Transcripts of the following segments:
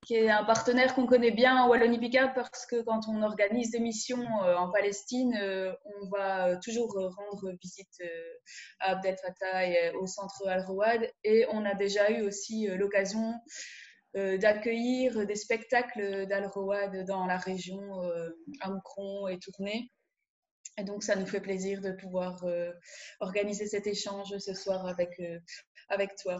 qui est un partenaire qu'on connaît bien en Wallonie-Picardie parce que quand on organise des missions en Palestine, on va toujours rendre visite à Abdel Fattah et au centre Al-Rawad. Et on a déjà eu aussi l'occasion d'accueillir des spectacles d'Al-Rawad dans la région, à Moucron et Tournai. Et donc, ça nous fait plaisir de pouvoir organiser cet échange ce soir avec toi.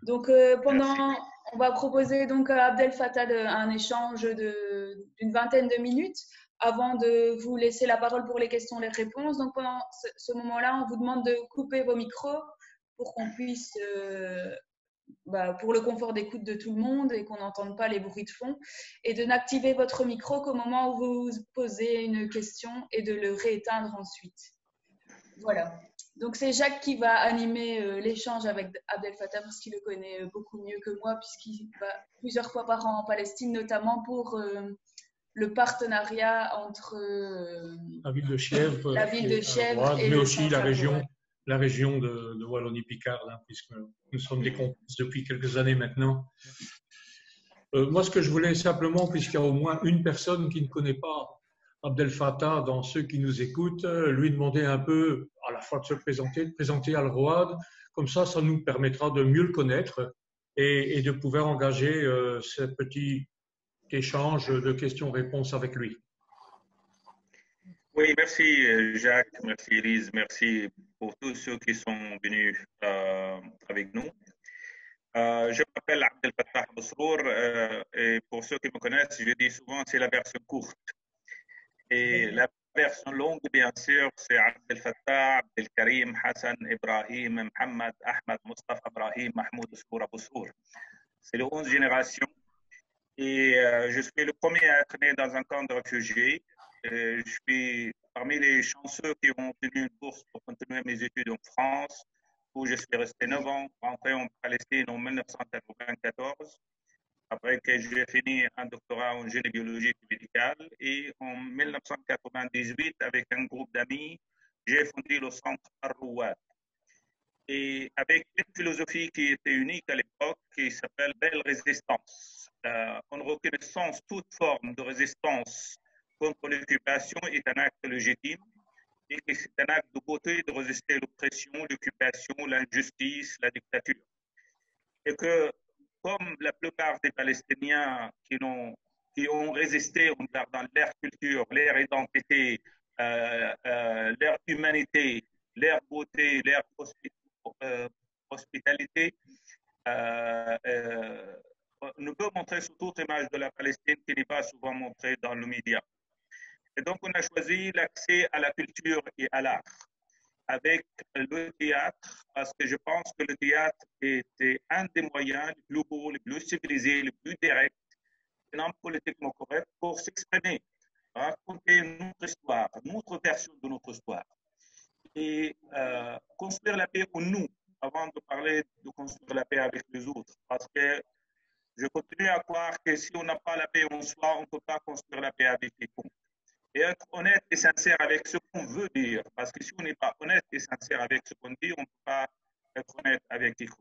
Donc, on va proposer donc à Abdel Fattah un échange d'une vingtaine de minutes avant de vous laisser la parole pour les questions et les réponses. Donc, pendant ce moment-là, on vous demande de couper vos micros pour qu'on puisse, pour le confort d'écoute de tout le monde et qu'on n'entende pas les bruits de fond, et de n'activer votre micro qu'au moment où vous posez une question et de le rééteindre ensuite. Voilà. Donc, c'est Jacques qui va animer l'échange avec Abdel Fattah parce qu'il le connaît beaucoup mieux que moi puisqu'il va plusieurs fois par an en Palestine, notamment pour le partenariat entre la ville de Chièvre, et mais le aussi centre la région de Wallonie-Picardie, hein, puisque nous sommes des complices depuis quelques années maintenant. Moi, ce que je voulais simplement, puisqu'il y a au moins une personne qui ne connaît pas Abdel Fattah dans ceux qui nous écoutent, lui demander un peu à la fois de se présenter, de présenter Al-Rawad. Comme ça nous permettra de mieux le connaître et de pouvoir engager ce petit échange de questions-réponses avec lui. Oui, merci Jacques, merci Elise, merci pour tous ceux qui sont venus avec nous. Je m'appelle Abdel Fattah Bousrour et pour ceux qui me connaissent, je dis souvent c'est la version courte. Et la version longue, bien sûr, c'est Abdel Fattah, Abdel Karim, Hassan, Ibrahim, Mohamed, Ahmed, Mustafa, Ibrahim, Mahmoud, Bousrour, Bousrour. C'est les 11 générations. Et je suis le premier à être né dans un camp de réfugiés. Je suis parmi les chanceux qui ont obtenu une bourse pour continuer mes études en France, où je suis resté 9 ans, rentré en Palestine en 1994. Après que j'ai fini un doctorat en génie biologique et médical, et en 1998, avec un groupe d'amis, j'ai fondé le centre Al-Rawad. Et avec une philosophie qui était unique à l'époque, qui s'appelle Belle Résistance. En reconnaissance, toute forme de résistance contre l'occupation est un acte légitime et que c'est un acte de beauté de résister à l'oppression, l'occupation, l'injustice, la dictature. Et que comme la plupart des Palestiniens qui ont résisté dans leur culture, leur identité, leur humanité, leur beauté, leur hospitalité, ne peut montrer sous toute image de la Palestine qui n'est pas souvent montrée dans le média. Et donc, on a choisi l'accès à la culture et à l'art avec le théâtre, parce que je pense que le théâtre était un des moyens les plus beaux, les plus civilisés, les plus directs, et non politiquement corrects, pour s'exprimer, raconter notre histoire, notre version de notre histoire, et construire la paix pour nous, avant de parler de construire la paix avec les autres, parce que je continue à croire que si on n'a pas la paix en soi, on ne peut pas construire la paix avec quiconque. Et être honnête et sincère avec ce qu'on veut dire. Parce que si on n'est pas honnête et sincère avec ce qu'on dit, on ne peut pas être honnête avec quiconque.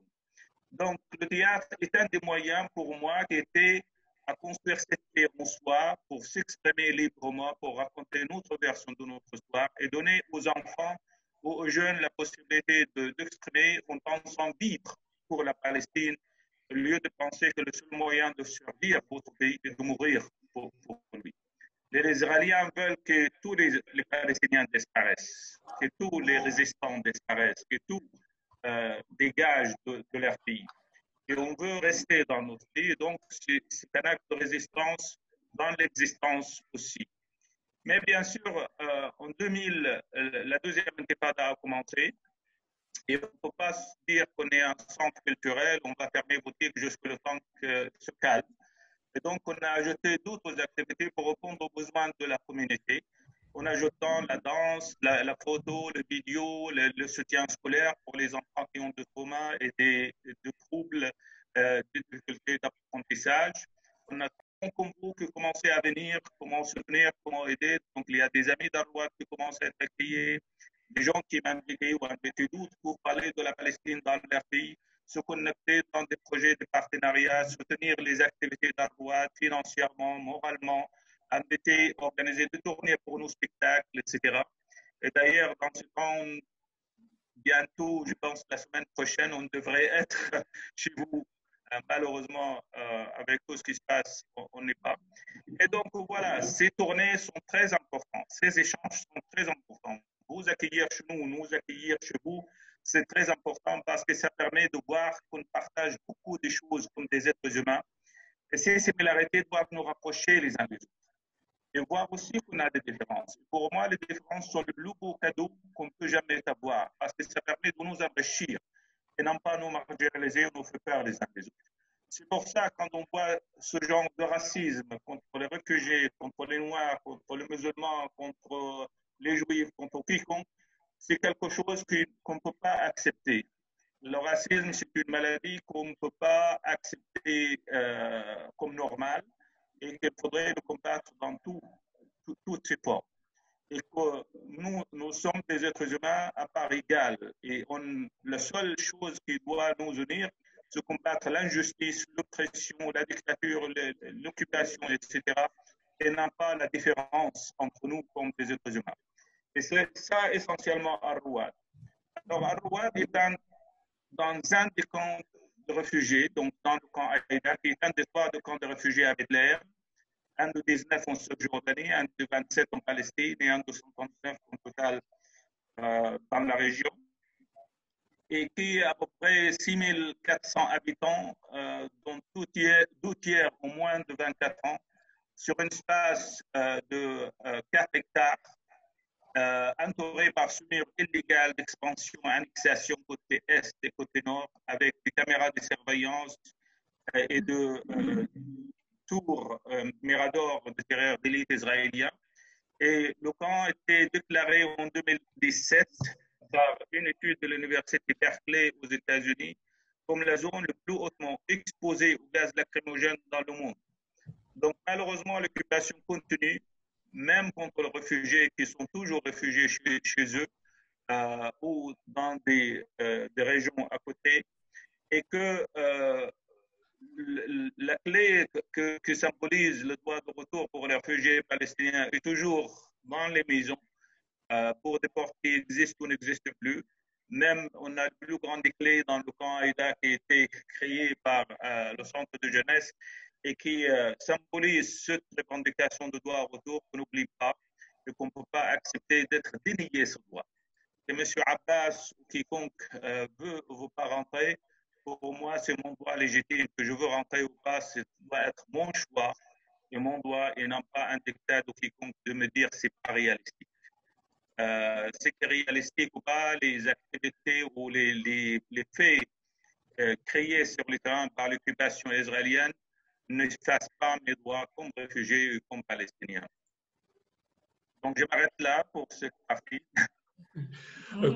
Donc, le théâtre est un des moyens pour moi qui était à construire cette paix en soi, pour s'exprimer librement, pour raconter notre version de notre histoire et donner aux enfants, aux jeunes la possibilité d'exprimer en pensant vivre pour la Palestine, au lieu de penser que le seul moyen de survivre pour votre pays est de mourir pour lui. Les Israéliens veulent que tous les Palestiniens disparaissent, que tous les résistants disparaissent, que tout dégage de leur pays. Et on veut rester dans notre pays, donc c'est un acte de résistance dans l'existence aussi. Mais bien sûr, en 2000, la deuxième intifada a commencé. Et on ne peut pas dire qu'on est un centre culturel, on va fermer boutique jusqu'à le temps que se calme. Et donc, on a ajouté d'autres activités pour répondre aux besoins de la communauté, en ajoutant la danse, la photo, le vidéo, le soutien scolaire pour les enfants qui ont des traumas et des troubles, des difficultés d'apprentissage. On a comme vous qui commencez à venir, comment soutenir, comment aider. Donc, il y a des amis d'Al-Rawad qui commencent à être accueillis, des gens qui m'ont invité ou invité d'autres pour parler de la Palestine dans leur pays. se connecter dans des projets de partenariat, soutenir les activités d'Arrouad financièrement, moralement, inviter, organiser des tournées pour nos spectacles, etc. Et d'ailleurs, dans ce temps, bientôt, je pense la semaine prochaine, on devrait être chez vous. Malheureusement, avec tout ce qui se passe, on n'est pas. Et donc, voilà, ces tournées sont très importantes. Ces échanges sont très importants. Vous accueillir chez nous, nous accueillir chez vous, c'est très important parce que ça permet de voir qu'on partage beaucoup de choses comme des êtres humains. Et ces similarités doivent nous rapprocher les uns des autres. Et voir aussi qu'on a des différences. Pour moi, les différences sont le plus beau cadeau qu'on ne peut jamais avoir parce que ça permet de nous enrichir et non pas nous marginaliser ou nous faire peur les uns les autres. C'est pour ça, quand on voit ce genre de racisme contre les réfugiés, contre les Noirs, contre les musulmans, contre les Juifs, contre quiconque, c'est quelque chose qu'on ne peut pas accepter. Le racisme, c'est une maladie qu'on ne peut pas accepter comme normale et qu'il faudrait le combattre dans toutes ses formes. Et que nous sommes des êtres humains à part égale. Et la seule chose qui doit nous unir, c'est combattre l'injustice, l'oppression, la dictature, l'occupation, etc. Et non pas la différence entre nous comme des êtres humains. Et c'est ça essentiellement Arrouad. Alors Arrouad est dans un des camps de réfugiés, donc dans le camp Aïda, qui est un des 3 camps de réfugiés à Bethléem, un de 19 en Cisjordanie, un de 27 en Palestine et un de 59 en total dans la région, et qui a à peu près 6400 habitants, dont 2 tiers au moins de 24 ans, sur un espace de 4 hectares, entouré par ce mur illégal d'expansion et annexation côté est et côté nord, avec des caméras de surveillance et de tours Mirador de terreur d'élite israélien. Et le camp a été déclaré en 2017 par une étude de l'université Berkeley aux États-Unis comme la zone le plus hautement exposée au gaz lacrymogène dans le monde. Donc malheureusement, l'occupation continue, même contre les réfugiés qui sont toujours réfugiés chez eux ou dans des régions à côté, et que la clé que symbolise le droit de retour pour les réfugiés palestiniens est toujours dans les maisons pour des portes qui existent ou n'existent plus. Même, on a la plus grande clé dans le camp Aïda qui a été créé par le centre de jeunesse et qui symbolise cette revendication de droit au retour qu'on n'oublie pas et qu'on ne peut pas accepter d'être dénié ce droit. Et M. Abbas ou quiconque veut ou veut pas rentrer, pour moi, c'est mon droit légitime. Que je veux rentrer ou pas, ça doit être mon choix et mon droit et non pas un dictat de quiconque de me dire c'est pas réalistique. C'est réalistique ou pas, les activités ou les faits créés sur le terrain par l'occupation israélienne ne fassent pas mes droits comme réfugié ou comme palestinien. Donc, je m'arrête là pour cette partie.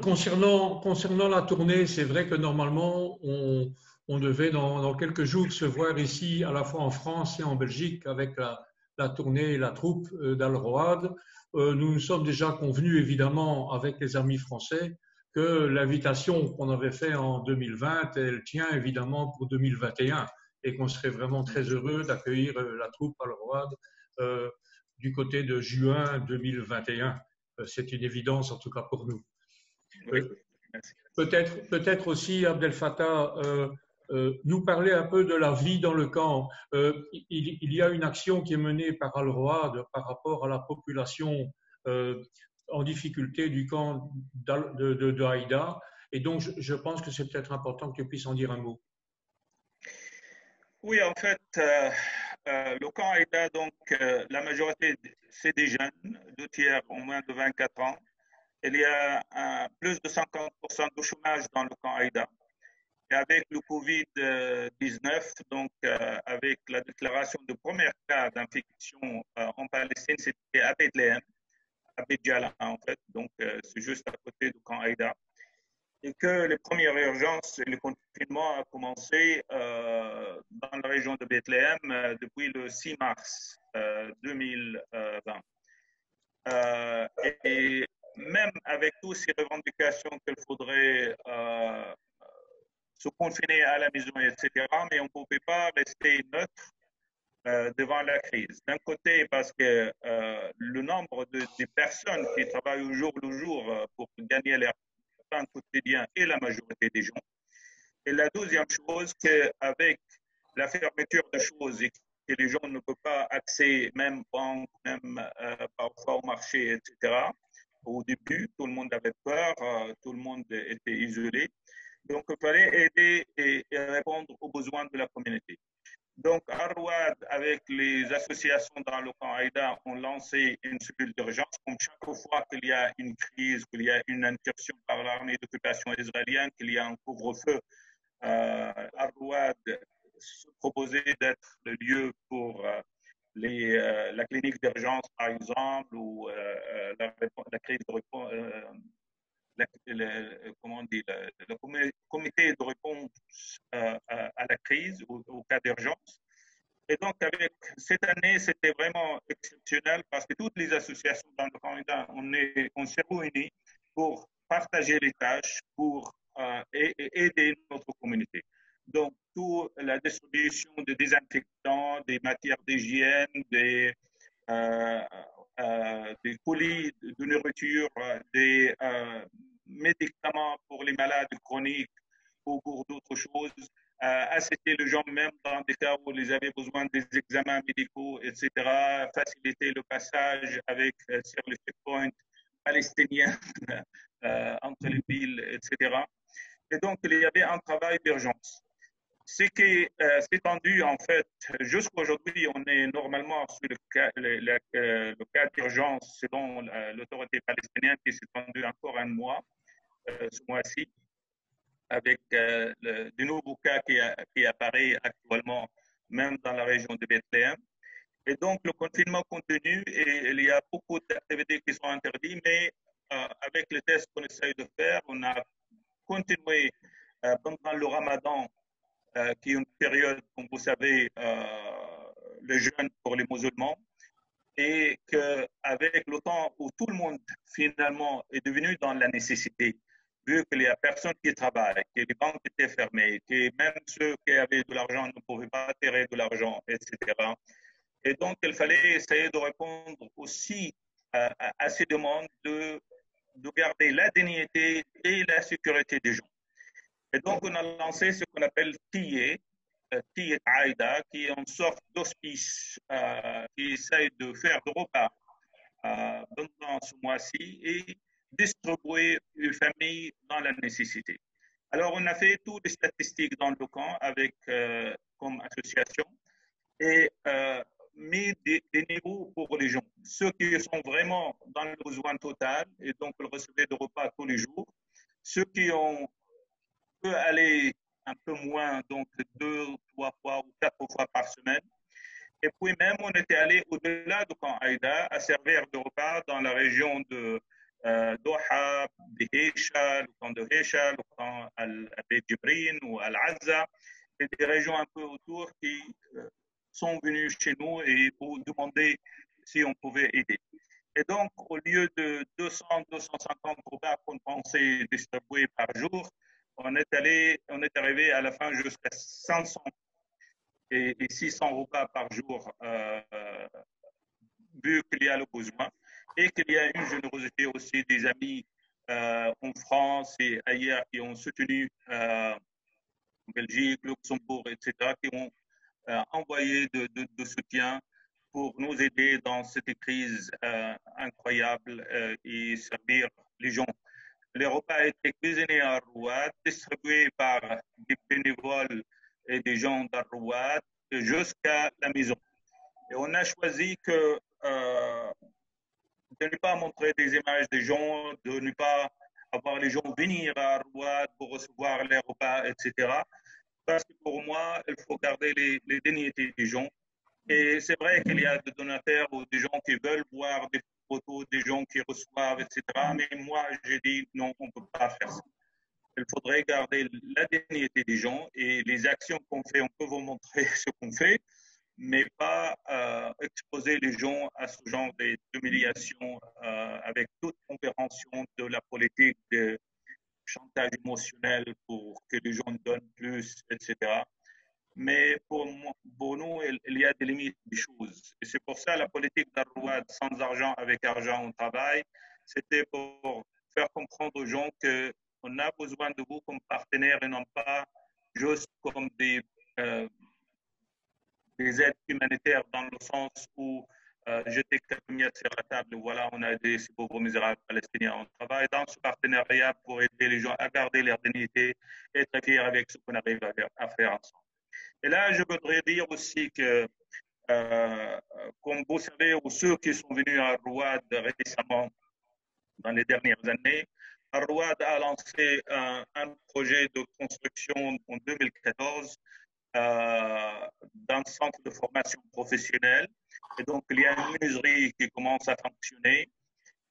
Concernant la tournée, c'est vrai que normalement, on devait dans quelques jours se voir ici, à la fois en France et en Belgique, avec la tournée et la troupe d'Al Road. Nous nous sommes déjà convenus, évidemment, avec les amis français, que l'invitation qu'on avait faite en 2020, elle tient évidemment pour 2021 et qu'on serait vraiment très heureux d'accueillir la troupe Al Road du côté de juin 2021. C'est une évidence, en tout cas pour nous. Oui. Peut-être aussi, Abdel Fattah, nous parler un peu de la vie dans le camp. Il y a une action qui est menée par Al Road par rapport à la population en difficulté du camp de Haïda. Et donc, je pense que c'est peut-être important que tu puisses en dire un mot. Oui, en fait, le camp Haïda, donc, la majorité, c'est des jeunes, 2 tiers au moins de 24 ans. Il y a plus de 50% de chômage dans le camp Haïda. Et avec le Covid-19, donc avec la déclaration de premier cas d'infection en Palestine, c'était à Bethléem, à Bédjala en fait, donc c'est juste à côté du camp Haïda. Et que les premières urgences et le confinement a commencé dans la région de Bethléem depuis le 6 mars 2020. Et même avec toutes ces revendications qu'il faudrait se confiner à la maison, etc. Mais on ne pouvait pas rester neutre devant la crise. D'un côté, parce que le nombre de personnes qui travaillent au jour le jour pour gagner leur pain quotidien est la majorité des gens. Et la deuxième chose, qu'avec la fermeture des choses et que les gens ne peuvent pas accéder, même banque, même parfois au marché, etc. Au début, tout le monde avait peur, tout le monde était isolé. Donc, il fallait aider et répondre aux besoins de la communauté. Donc, à Rouad, avec les associations dans le camp Haïda, ont lancé une cellule d'urgence. Comme chaque fois qu'il y a une crise, qu'il y a une incursion par l'armée d'occupation israélienne, qu'il y a un couvre-feu, Rouad se proposait d'être le lieu pour la clinique d'urgence, par exemple, ou la crise de réponse. Comment on dit, le comité de réponse à la crise, au cas d'urgence. Et donc, avec cette année, c'était vraiment exceptionnel parce que toutes les associations dans le Canada, on s'est réunis pour partager les tâches, pour aider notre communauté. Donc, toute la distribution de désinfectants, des matières d'hygiène, des colis de nourriture, des médicaments pour les malades chroniques ou pour d'autres choses, assister les gens même dans des cas où ils avaient besoin des examens médicaux, etc., faciliter le passage avec, sur les checkpoints palestiniens entre les villes, etc. Et donc, il y avait un travail d'urgence. Ce qui s'est tendu, en fait, jusqu'à aujourd'hui, on est normalement sur le cas d'urgence selon l'autorité palestinienne qui s'est tendu encore un mois, ce mois-ci, avec de nouveaux cas qui apparaissent actuellement, même dans la région de Bethléem. Et donc, le confinement continue et il y a beaucoup d'activités qui sont interdites, mais avec les tests qu'on essaye de faire, on a continué pendant le ramadan, qui est une période, comme vous savez, le jeûne pour les musulmans, et qu'avec le temps où tout le monde finalement est devenu dans la nécessité, vu qu'il n'y a personne qui travaille, que les banques étaient fermées, que même ceux qui avaient de l'argent ne pouvaient pas tirer de l'argent, etc. Et donc, il fallait essayer de répondre aussi à ces demandes de garder la dignité et la sécurité des gens. Et donc, on a lancé ce qu'on appelle TIE Aïda, qui est une sorte d'hospice qui essaye de faire des repas pendant ce mois-ci et distribuer les familles dans la nécessité. Alors, on a fait toutes les statistiques dans le camp avec, comme association et mis des niveaux pour les gens. Ceux qui sont vraiment dans le besoin total et donc ils recevaient des repas tous les jours. Ceux qui ont peut aller un peu moins, donc 2, 3 fois ou 4 fois par semaine. Et puis même, on était allé au-delà du camp Haïda à servir de repas dans la région de Doha, de Hecha, le camp de Hecha, le camp Al-Abed Jibrin ou Al-Azza, et des régions un peu autour qui sont venus chez nous et pour demander si on pouvait aider. Et donc, au lieu de 200, 250 repas qu'on pensait distribuer par jour, on est arrivé à la fin jusqu'à 500 et 600 repas par jour, vu qu'il y a le besoin et qu'il y a une générosité aussi des amis en France et ailleurs qui ont soutenu en Belgique, Luxembourg, etc., qui ont envoyé de soutien pour nous aider dans cette crise incroyable et servir les gens. Les repas étaient cuisinés à Rouad, distribués par des bénévoles et des gens d'Arouad jusqu'à la maison. Et on a choisi de ne pas montrer des images des gens, de ne pas avoir les gens venir à Rouad pour recevoir les repas, etc. Parce que pour moi, il faut garder les dignités des gens. Et c'est vrai qu'il y a des donateurs ou des gens qui veulent voir des photos des gens qui reçoivent, etc. Mais moi, j'ai dit non, on ne peut pas faire ça. Il faudrait garder la dignité des gens et les actions qu'on fait, on peut vous montrer ce qu'on fait, mais pas exposer les gens à ce genre d'humiliation avec toute compréhension de la politique de chantage émotionnel pour que les gens donnent plus, etc. Mais pour nous, il y a des limites des choses. Et c'est pour ça la politique d'Arrouad, sans argent, avec argent, on travaille, c'était pour faire comprendre aux gens qu'on a besoin de vous comme partenaires et non pas juste comme des aides humanitaires dans le sens où jeter quelques miettes sur la table, voilà, on a aidé ces pauvres misérables palestiniens. On travaille dans ce partenariat pour aider les gens à garder leur dignité et être fiers avec ce qu'on arrive à faire ensemble. Et là, je voudrais dire aussi que, comme vous savez, ou ceux qui sont venus à Rouad récemment, dans les dernières années, Rouad a lancé un projet de construction en 2014 d'un centre de formation professionnelle. Et donc, il y a une menuiserie qui commence à fonctionner.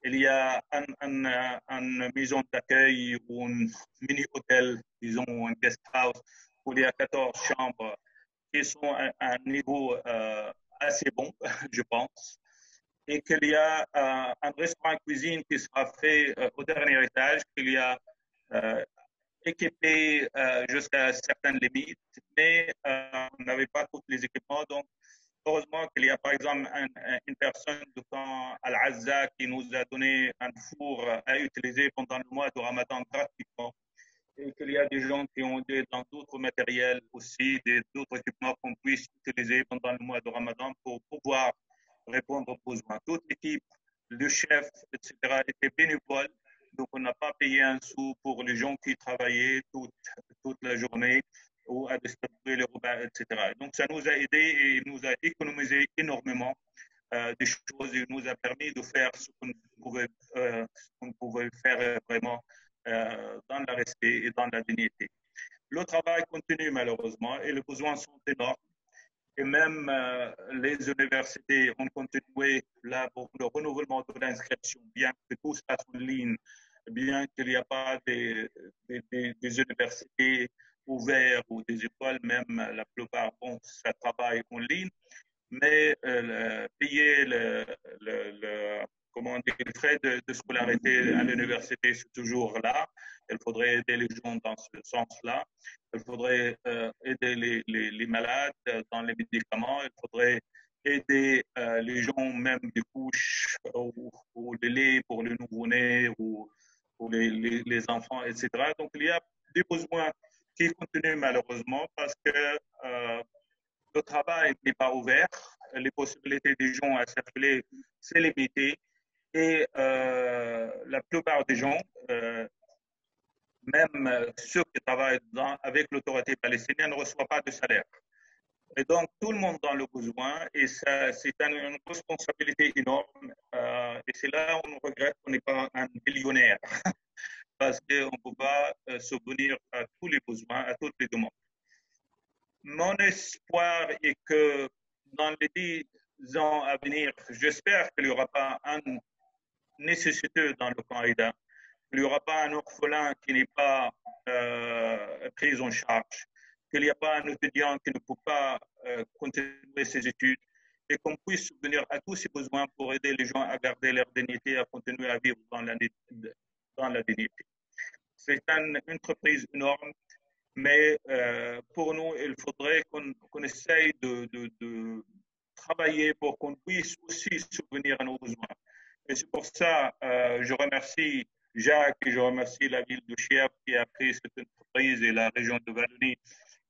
Il y a une maison d'accueil ou un mini-hôtel, disons, un guest house, où il y a 14 chambres qui sont à un niveau assez bon, je pense. Et qu'il y a un restaurant cuisine qui sera fait au dernier étage, qu'il y a équipé jusqu'à certaines limites, mais on n'avait pas tous les équipements. Donc, heureusement qu'il y a par exemple une personne de camp Al-Azza qui nous a donné un four à utiliser pendant le mois de Ramadan gratuitement. Et qu'il y a des gens qui ont aidé dans d'autres matériels aussi, d'autres équipements qu'on puisse utiliser pendant le mois de Ramadan pour pouvoir répondre aux besoins. Toute l'équipe, le chef, etc., était bénévole. Donc, on n'a pas payé un sou pour les gens qui travaillaient toute la journée ou à distribuer les repas, etc. Donc, ça nous a aidé et nous a économisé énormément des choses et nous a permis de faire ce qu'on pouvait faire vraiment dans le respect et dans la dignité. Le travail continue malheureusement et les besoins sont énormes. Et même les universités ont continué là pour le renouvellement de l'inscription, bien que tout se passe en ligne, bien qu'il n'y a pas des universités ouvertes ou des écoles, même la plupart, bon, ça travaille en ligne, mais payer comment dire, les frais de scolarité à l'université, c'est toujours là. Il faudrait aider les gens dans ce sens-là. Il faudrait aider les malades dans les médicaments. Il faudrait aider les gens même des couches ou les laits pour les nouveau-nés ou les enfants, etc. Donc, il y a des besoins qui continuent malheureusement parce que le travail n'est pas ouvert, les possibilités des gens à circuler, c'est limité. Et la plupart des gens, même ceux qui travaillent avec l'autorité palestinienne, ne reçoivent pas de salaire. Et donc, tout le monde dans le besoin, et c'est une responsabilité énorme. Et c'est là où on regrette qu'on n'est pas un millionnaire, parce qu'on ne peut pas subvenir à tous les besoins, à toutes les demandes. Mon espoir est que dans les 10 ans à venir, j'espère qu'il n'y aura pas un nécessiteux dans le candidat, qu'il n'y aura pas un orphelin qui n'est pas pris en charge, qu'il n'y a pas un étudiant qui ne peut pas continuer ses études et qu'on puisse subvenir à tous ces besoins pour aider les gens à garder leur dignité, à continuer à vivre dans la dignité. C'est une entreprise énorme, mais pour nous, il faudrait qu'on essaye de travailler pour qu'on puisse aussi subvenir à nos besoins. Et c'est pour ça je remercie Jacques et je remercie la ville de Chiappe qui a pris cette entreprise et la région de Wallonie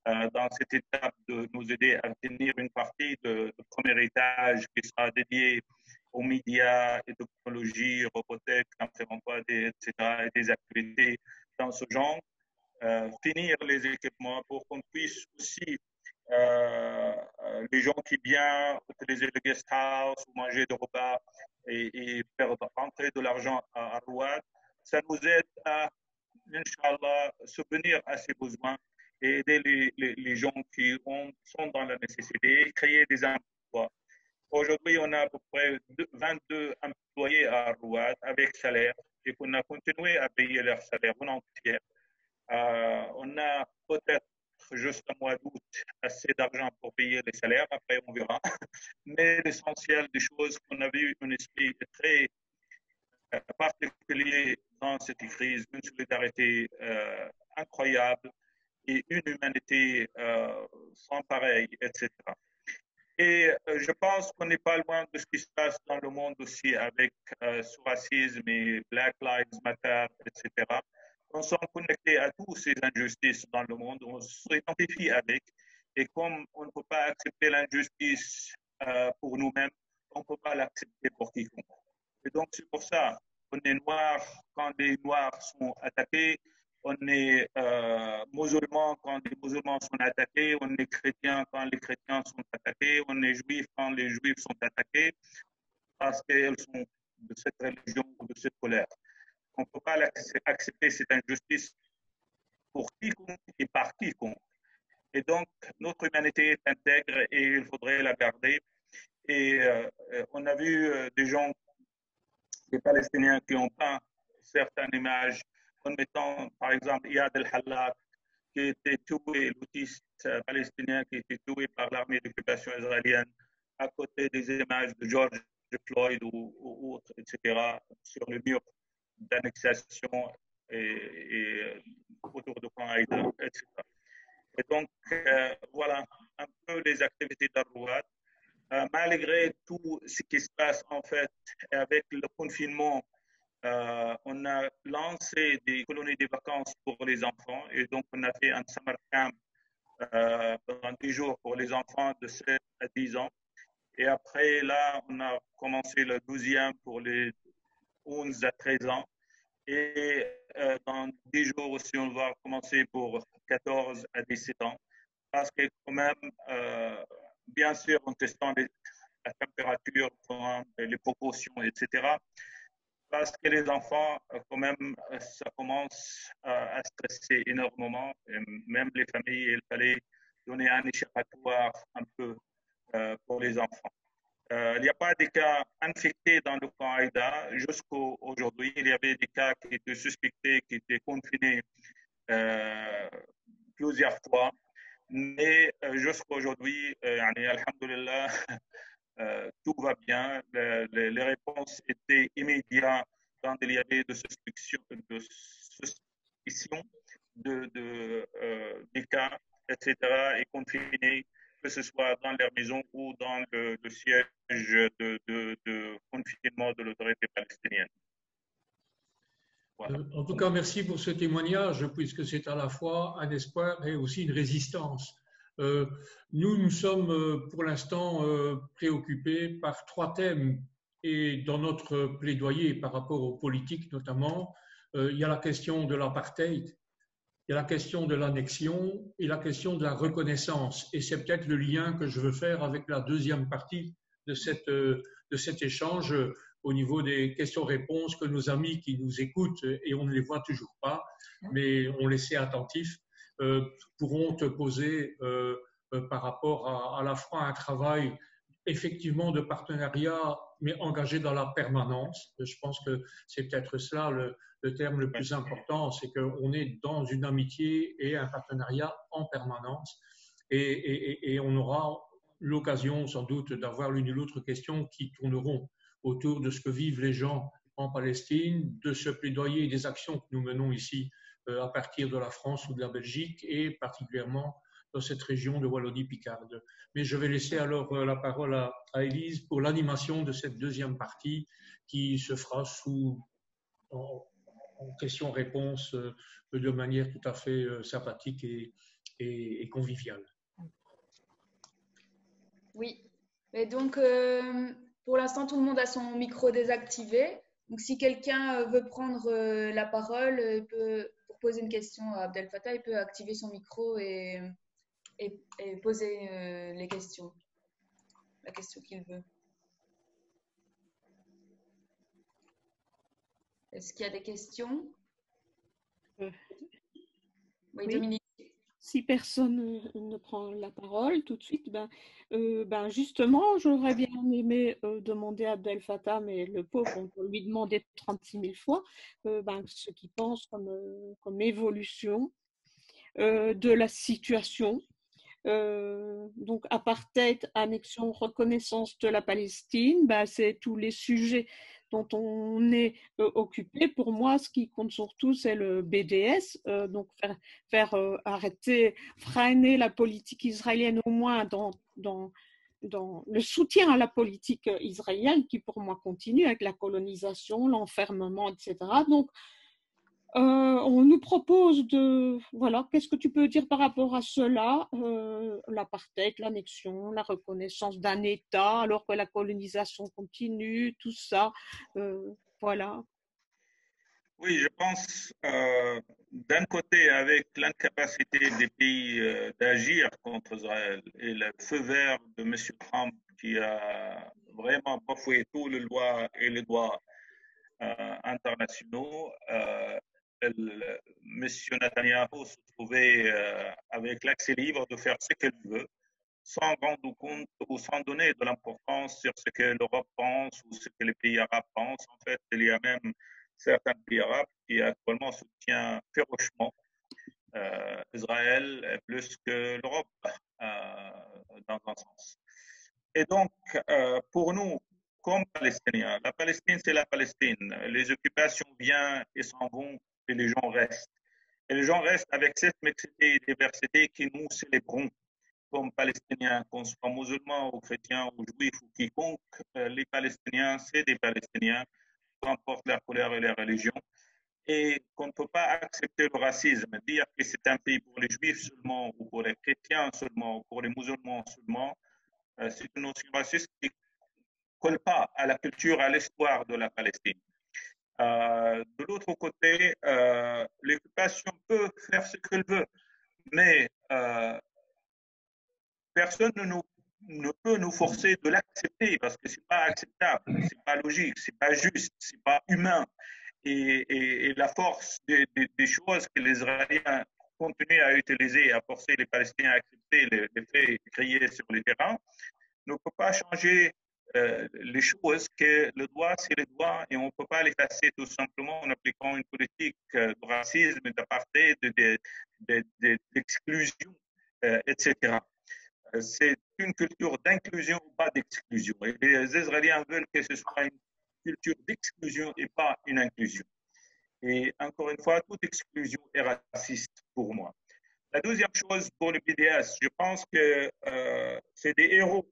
dans cette étape de nous aider à tenir une partie de premier étage qui sera dédiée aux médias et technologies, robotiques, etc., et des activités dans ce genre. Finir les équipements pour qu'on puisse aussi, les gens qui viennent utiliser le guest house ou manger des repas et faire rentrer de l'argent à Rouad, ça nous aide à, Inch'Allah, subvenir à ces besoins et aider les gens qui sont dans la nécessité et créer des emplois. Aujourd'hui, on a à peu près 22 employés à Rouad avec salaire et qu'on a continué à payer leur salaire en entier. On a peut-être juste un mois d'août assez d'argent pour payer les salaires, après on verra. Mais l'essentiel des choses qu'on a vu un esprit très particulier dans cette crise, une solidarité incroyable et une humanité sans pareil, etc. Et je pense qu'on n'est pas loin de ce qui se passe dans le monde aussi avec ce racisme et Black Lives Matter, etc. On s'est connectés à toutes ces injustices dans le monde, on s'identifie avec. Et comme on ne peut pas accepter l'injustice pour nous-mêmes, on ne peut pas l'accepter pour quiconque. Et donc, c'est pour ça qu'on est noir quand les noirs sont attaqués, on est musulman quand les musulmans sont attaqués, on est chrétien quand les chrétiens sont attaqués, on est juif quand les juifs sont attaqués, parce qu'elles sont de cette religion ou de cette colère. On ne peut pas accepter cette injustice pour quiconque et par quiconque. Et donc, notre humanité est intègre et il faudrait la garder. Et on a vu des gens, des Palestiniens qui ont peint certaines images en mettant, par exemple, Iyad el-Hallaq, qui était tué, l'autiste palestinien qui était tué par l'armée d'occupation israélienne, à côté des images de George Floyd ou autres, etc., sur le mur d'annexation et autour de Camp Haïda, etc. Et donc, voilà un peu les activités d'Al-Rouad. Malgré tout ce qui se passe, en fait, avec le confinement, on a lancé des colonies de vacances pour les enfants et donc on a fait un summer camp pendant 10 jours pour les enfants de 7 à 10 ans. Et après, là, on a commencé le 12e pour les 11 à 13 ans. Et dans 10 jours aussi, on va commencer pour 14 à 17 ans. Parce que quand même, bien sûr, en testant la température, les proportions, etc., parce que les enfants, quand même, ça commence à stresser énormément. Et même les familles, il fallait donner un échappatoire un peu pour les enfants. Il n'y a pas de cas infectés dans le camp Haïda. Jusqu'à aujourd'hui, il y avait des cas qui étaient suspectés, qui étaient confinés plusieurs fois. Mais jusqu'à aujourd'hui, alhamdoulilah, tout va bien. Les réponses étaient immédiates quand il y avait des suspicions des cas, etc., et confinés, que ce soit dans leur maison ou dans le siège de confinement de l'autorité palestinienne. Voilà. En tout cas, merci pour ce témoignage, puisque c'est à la fois un espoir et aussi une résistance. Nous sommes pour l'instant préoccupés par 3 thèmes et dans notre plaidoyer par rapport aux politiques notamment, il y a la question de l'apartheid, il y a la question de l'annexion et la question de la reconnaissance. Et c'est peut-être le lien que je veux faire avec la deuxième partie de cet échange au niveau des questions-réponses que nos amis qui nous écoutent, et on ne les voit toujours pas, mais on les sait attentifs, pourront te poser par rapport à la fois un travail effectivement de partenariat, mais engagé dans la permanence. Je pense que c'est peut-être cela le terme le plus important, c'est qu'on est dans une amitié et un partenariat en permanence. Et on aura l'occasion sans doute d'avoir l'une ou l'autre question qui tourneront autour de ce que vivent les gens en Palestine, de ce plaidoyer et des actions que nous menons ici à partir de la France ou de la Belgique et particulièrement dans cette région de Wallonie-Picarde. Mais je vais laisser alors la parole à Élise pour l'animation de cette deuxième partie qui se fera en questions-réponses de manière tout à fait sympathique et conviviale. Oui, et donc pour l'instant tout le monde a son micro désactivé. Donc si quelqu'un veut prendre la parole pour poser une question à Abdel Fattah, il peut activer son micro et poser la question qu'il veut. Est-ce qu'il y a des questions? Oui, Dominique. Si personne ne prend la parole tout de suite, justement, j'aurais bien aimé demander à Abdel Fattah, mais le pauvre, on peut lui demander 36 000 fois, ce qu'il pense comme évolution de la situation. Donc, apartheid, annexion, reconnaissance de la Palestine, c'est tous les sujets dont on est occupé. Pour moi, ce qui compte surtout, c'est le BDS, donc faire arrêter, freiner la politique israélienne au moins dans le soutien à la politique israélienne qui pour moi continue avec la colonisation, l'enfermement, etc. Donc, on nous propose de... Voilà, qu'est-ce que tu peux dire par rapport à cela? L'apartheid, l'annexion, la reconnaissance d'un État alors que la colonisation continue, tout ça. Voilà. Oui, je pense d'un côté, avec l'incapacité des pays d'agir contre Israël et le feu vert de M. Trump qui a vraiment bafoué tous les lois et les droits internationaux, M. Netanyahu se trouvait avec l'accès libre de faire ce qu'il veut, sans rendre compte ou sans donner de l'importance sur ce que l'Europe pense ou ce que les pays arabes pensent. En fait, il y a même certains pays arabes qui actuellement soutiennent férocement Israël plus que l'Europe dans un sens. Et donc, pour nous, comme Palestiniens, la Palestine, c'est la Palestine. Les occupations viennent et s'en vont et les gens restent. Et les gens restent avec cette mixité et diversité que nous célébrons comme Palestiniens, qu'on soit musulmans ou chrétiens ou juifs ou quiconque. Les Palestiniens, c'est des Palestiniens, peu importe leur couleur et leur religion. Et qu'on ne peut pas accepter le racisme, dire que c'est un pays pour les juifs seulement ou pour les chrétiens seulement ou pour les musulmans seulement. C'est une notion raciste qui ne colle pas à la culture, à l'histoire de la Palestine. De l'autre côté, l'occupation peut faire ce qu'elle veut, mais personne ne peut nous forcer de l'accepter parce que ce n'est pas acceptable, ce n'est pas logique, ce n'est pas juste, ce n'est pas humain. Et la force des choses que les Israéliens continuent à utiliser, à forcer les Palestiniens à accepter les faits créés sur le terrain, ne peut pas changer les choses, que le droit, c'est le droit, et on ne peut pas l'effacer tout simplement en appliquant une politique de racisme, d'apartheid, d'exclusion, etc. C'est une culture d'inclusion, pas d'exclusion. Et les Israéliens veulent que ce soit une culture d'exclusion et pas une inclusion. Et encore une fois, toute exclusion est raciste pour moi. La deuxième chose pour le BDS, je pense que c'est des héros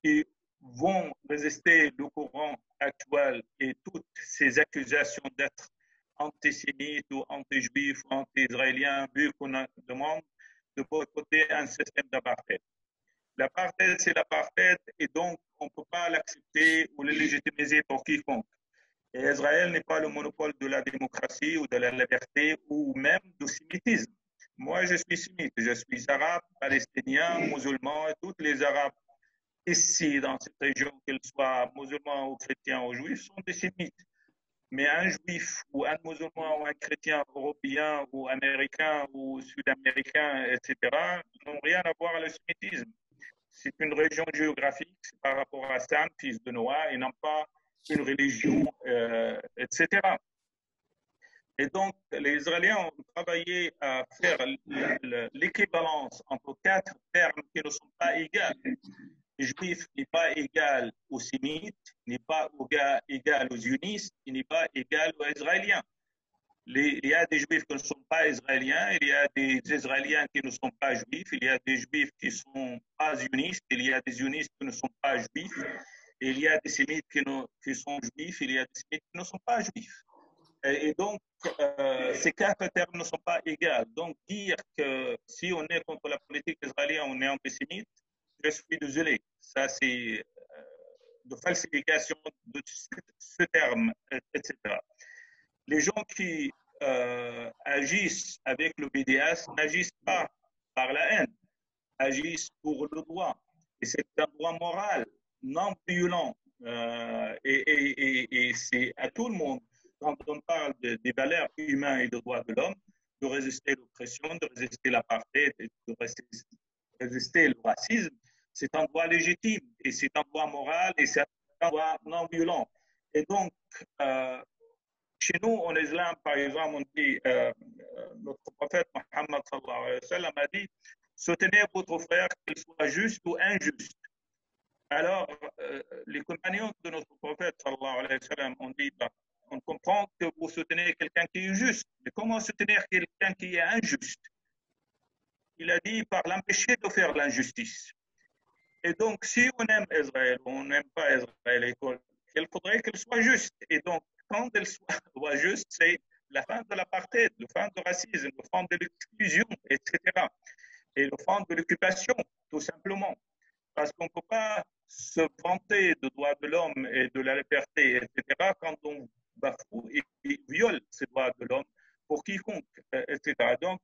qui vont résister le courant actuel et toutes ces accusations d'être antisémites ou anti-juifs ou anti-israéliens, vu qu'on demande de boycotter un système d'apartheid. L'apartheid, c'est l'apartheid et donc on ne peut pas l'accepter ou le légitimiser pour quiconque. Et Israël n'est pas le monopole de la démocratie ou de la liberté ou même du sémitisme. Moi, je suis sémite, je suis arabe, palestinien, musulman, et tous les arabes ici dans cette région, qu'ils soient musulmans ou chrétiens ou juifs, sont des sémites. Mais un juif ou un musulman ou un chrétien européen ou américain ou sud-américain, etc., n'ont rien à voir avec le sémitisme. C'est une région géographique par rapport à Sam, fils de Noah, et non pas une religion, etc. Et donc, les Israéliens ont travaillé à faire l'équivalence entre quatre termes qui ne sont pas égaux. Le juif n'est pas égal aux sémites, n'est pas égal aux sionistes, il n'est pas égal aux Israéliens. Il y a des juifs qui ne sont pas israéliens, il y a des israéliens qui ne sont pas juifs, il y a des juifs qui ne sont pas sionistes, il y a des sionistes qui ne sont pas juifs, et il y a des sémites qui sont juifs, il y a des sémites qui ne sont pas juifs. Et donc, ces quatre termes ne sont pas égaux. Donc, dire que si on est contre la politique israélienne, on est antisémite, je suis désolé. Ça, c'est de falsification de ce terme, etc. Les gens qui agissent avec le BDS n'agissent pas par la haine, agissent pour le droit. Et c'est un droit moral, non violent. Et c'est à tout le monde, quand on parle des valeurs humaines et des droits de l'homme, de résister à l'oppression, de résister à l'apartheid, de résister au racisme. C'est un droit légitime et c'est un droit moral et c'est un droit non violent. Et donc, chez nous, en islam, par exemple, on dit, notre prophète Mohammed sallallahu alayhi wa sallam a dit, soutenez votre frère, qu'il soit juste ou injuste. Alors, les compagnons de notre prophète, sallallahu alayhi wa sallam, ont dit, bah, on comprend que vous soutenez quelqu'un qui est juste, mais comment soutenir quelqu'un qui est injuste? Il a dit par l'empêcher de faire l'injustice. Et donc, si on aime Israël, on n'aime pas Israël, il faudrait qu'elle soit juste. Et donc, quand elle soit juste, c'est la fin de l'apartheid, la fin du racisme, la fin de l'exclusion, etc. Et la fin de l'occupation, tout simplement. Parce qu'on ne peut pas se vanter de droits de l'homme et de la liberté, etc., quand on bafoue et viole ces droits de l'homme pour quiconque, etc. Donc,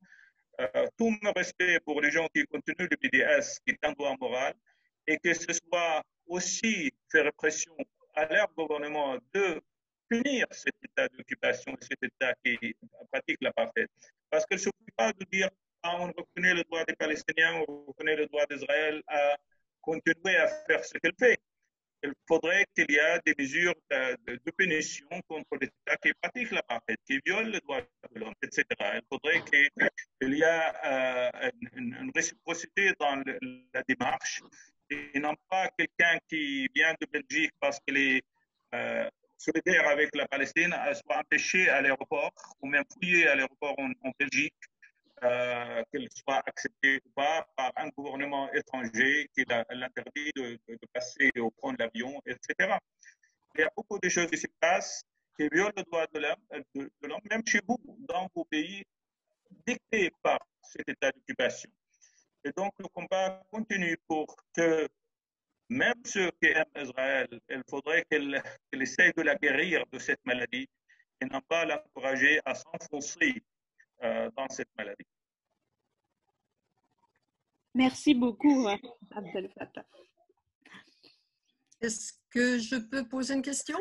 tout mon respect pour les gens qui continuent le BDS, qui est un droit moral, et que ce soit aussi faire pression à leur gouvernement de punir cet état d'occupation, cet état qui pratique l'apartheid. Parce qu'il ne suffit pas de dire ah, on reconnaît le droit des Palestiniens, on reconnaît le droit d'Israël à continuer à faire ce qu'elle fait. Il faudrait qu'il y ait des mesures de punition contre l'État qui pratique l'apartheid, qui viole le droit de l'homme, etc. Il faudrait qu'il y ait une réciprocité dans la démarche et non pas quelqu'un qui vient de Belgique parce qu'il est solidaire avec la Palestine soit empêché à l'aéroport ou même fouillé à l'aéroport en Belgique. Qu'elle soit acceptée ou pas par un gouvernement étranger qui l'interdit de passer au prendre l'avion, etc. Il y a beaucoup de choses qui se passent qui violent le droit de l'homme, même chez vous, dans vos pays, dictés par cet état d'occupation. Et donc, le combat continue pour que même ceux qui aiment Israël, il faudrait qu'elle essaye de la guérir de cette maladie et non pas l'encourager à s'enfoncer dans cette maladie. Merci beaucoup, Abdel Fattah. Est-ce que je peux poser une question?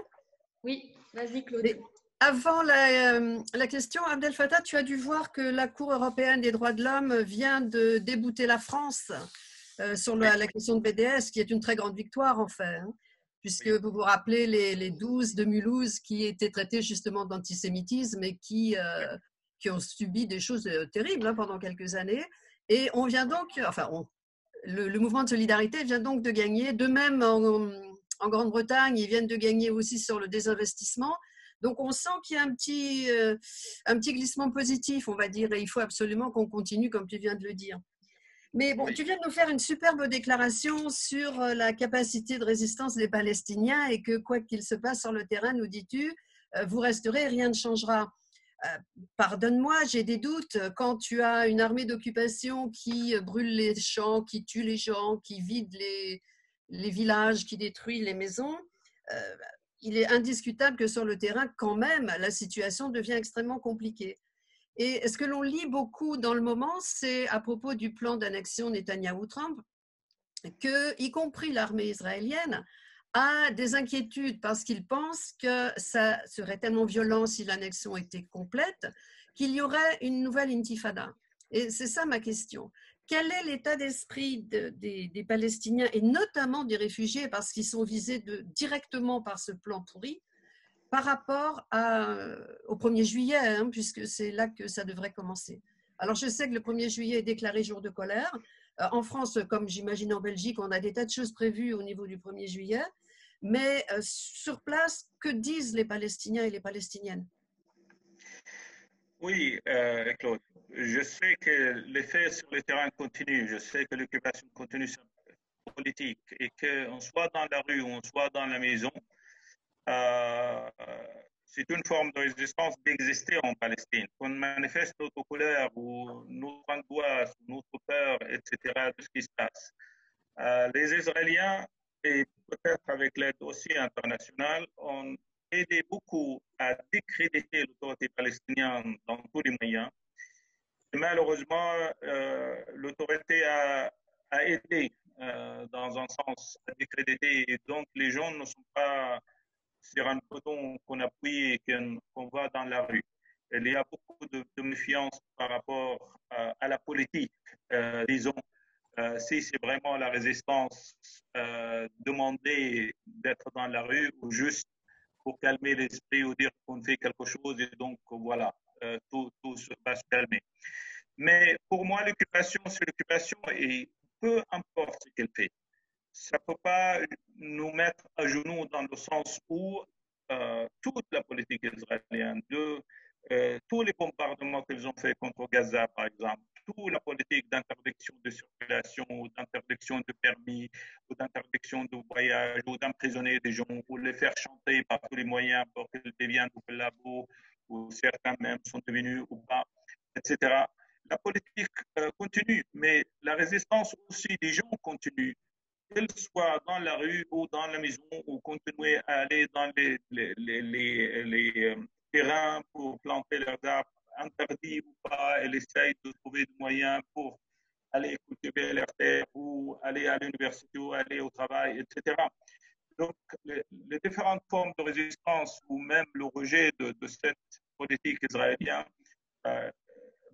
Oui, vas-y Claude. Mais avant la question, Abdel Fattah, tu as dû voir que la Cour européenne des droits de l'homme vient de débouter la France sur la question de BDS, qui est une très grande victoire en fait, hein, puisque vous vous rappelez les 12 de Mulhouse qui étaient traités justement d'antisémitisme et qui ont subi des choses terribles hein, pendant quelques années. Et on vient donc, enfin, le mouvement de solidarité vient donc de gagner, de même en Grande-Bretagne, ils viennent de gagner aussi sur le désinvestissement. Donc, on sent qu'il y a un petit glissement positif, on va dire, et il faut absolument qu'on continue, comme tu viens de le dire. Mais bon, tu viens de nous faire une superbe déclaration sur la capacité de résistance des Palestiniens et que quoi qu'il se passe sur le terrain, nous dis-tu, vous resterez, rien ne changera. Pardonne-moi, j'ai des doutes. Quand tu as une armée d'occupation qui brûle les champs, qui tue les gens, qui vide les villages, qui détruit les maisons, il est indiscutable que sur le terrain, quand même, la situation devient extrêmement compliquée. Et ce que l'on lit beaucoup dans le moment, c'est à propos du plan d'annexion Netanyahou-Trump, que, y compris l'armée israélienne, a des inquiétudes parce qu'il pense que ça serait tellement violent si l'annexion était complète qu'il y aurait une nouvelle intifada. Et c'est ça ma question. Quel est l'état d'esprit des Palestiniens et notamment des réfugiés parce qu'ils sont visés directement par ce plan pourri par rapport au 1er juillet, hein, puisque c'est là que ça devrait commencer. Alors je sais que le 1er juillet est déclaré jour de colère. En France, comme j'imagine en Belgique, on a des tas de choses prévues au niveau du 1er juillet. Mais sur place, que disent les Palestiniens et les Palestiniennes? Oui, Claude, je sais que les faits sur le terrain continuent. Je sais que l'occupation continue sur la politique et qu'on soit dans la rue ou on soit dans la maison, c'est une forme de résistance d'exister en Palestine. Qu'on manifeste notre colère ou notre angoisse, notre peur, etc. de ce qui se passe. Les Israéliens, et peut-être avec l'aide aussi internationale, ont aidé beaucoup à décréditer l'autorité palestinienne dans tous les moyens. Et malheureusement, l'autorité a aidé dans un sens à décréditer et donc les gens ne sont pas sur un bouton qu'on appuie et qu'on va dans la rue. Il y a beaucoup de méfiance par rapport à la politique, disons. Si c'est vraiment la résistance, demander d'être dans la rue ou juste pour calmer l'esprit ou dire qu'on fait quelque chose et donc voilà, tout va se calmer. Mais pour moi, l'occupation, c'est l'occupation et peu importe ce qu'elle fait. ça ne peut pas nous mettre à genoux dans le sens où toute la politique israélienne, tous les bombardements qu'ils ont fait contre Gaza, par exemple, toute la politique d'interdiction de circulation, ou d'interdiction de permis, ou d'interdiction de voyage, ou d'emprisonner des gens, ou les faire chanter par tous les moyens pour qu'ils deviennent au labo, ou certains même sont devenus ou pas, etc. La politique continue, mais la résistance aussi des gens continue, qu'ils soient dans la rue ou dans la maison, ou continuer à aller dans les terrains pour planter leurs arbres, interdits ou pas, elle essaye de trouver des moyens pour aller cultiver leurs terres ou aller à l'université ou aller au travail, etc. Donc, les différentes formes de résistance ou même le rejet de cette politique israélienne, euh,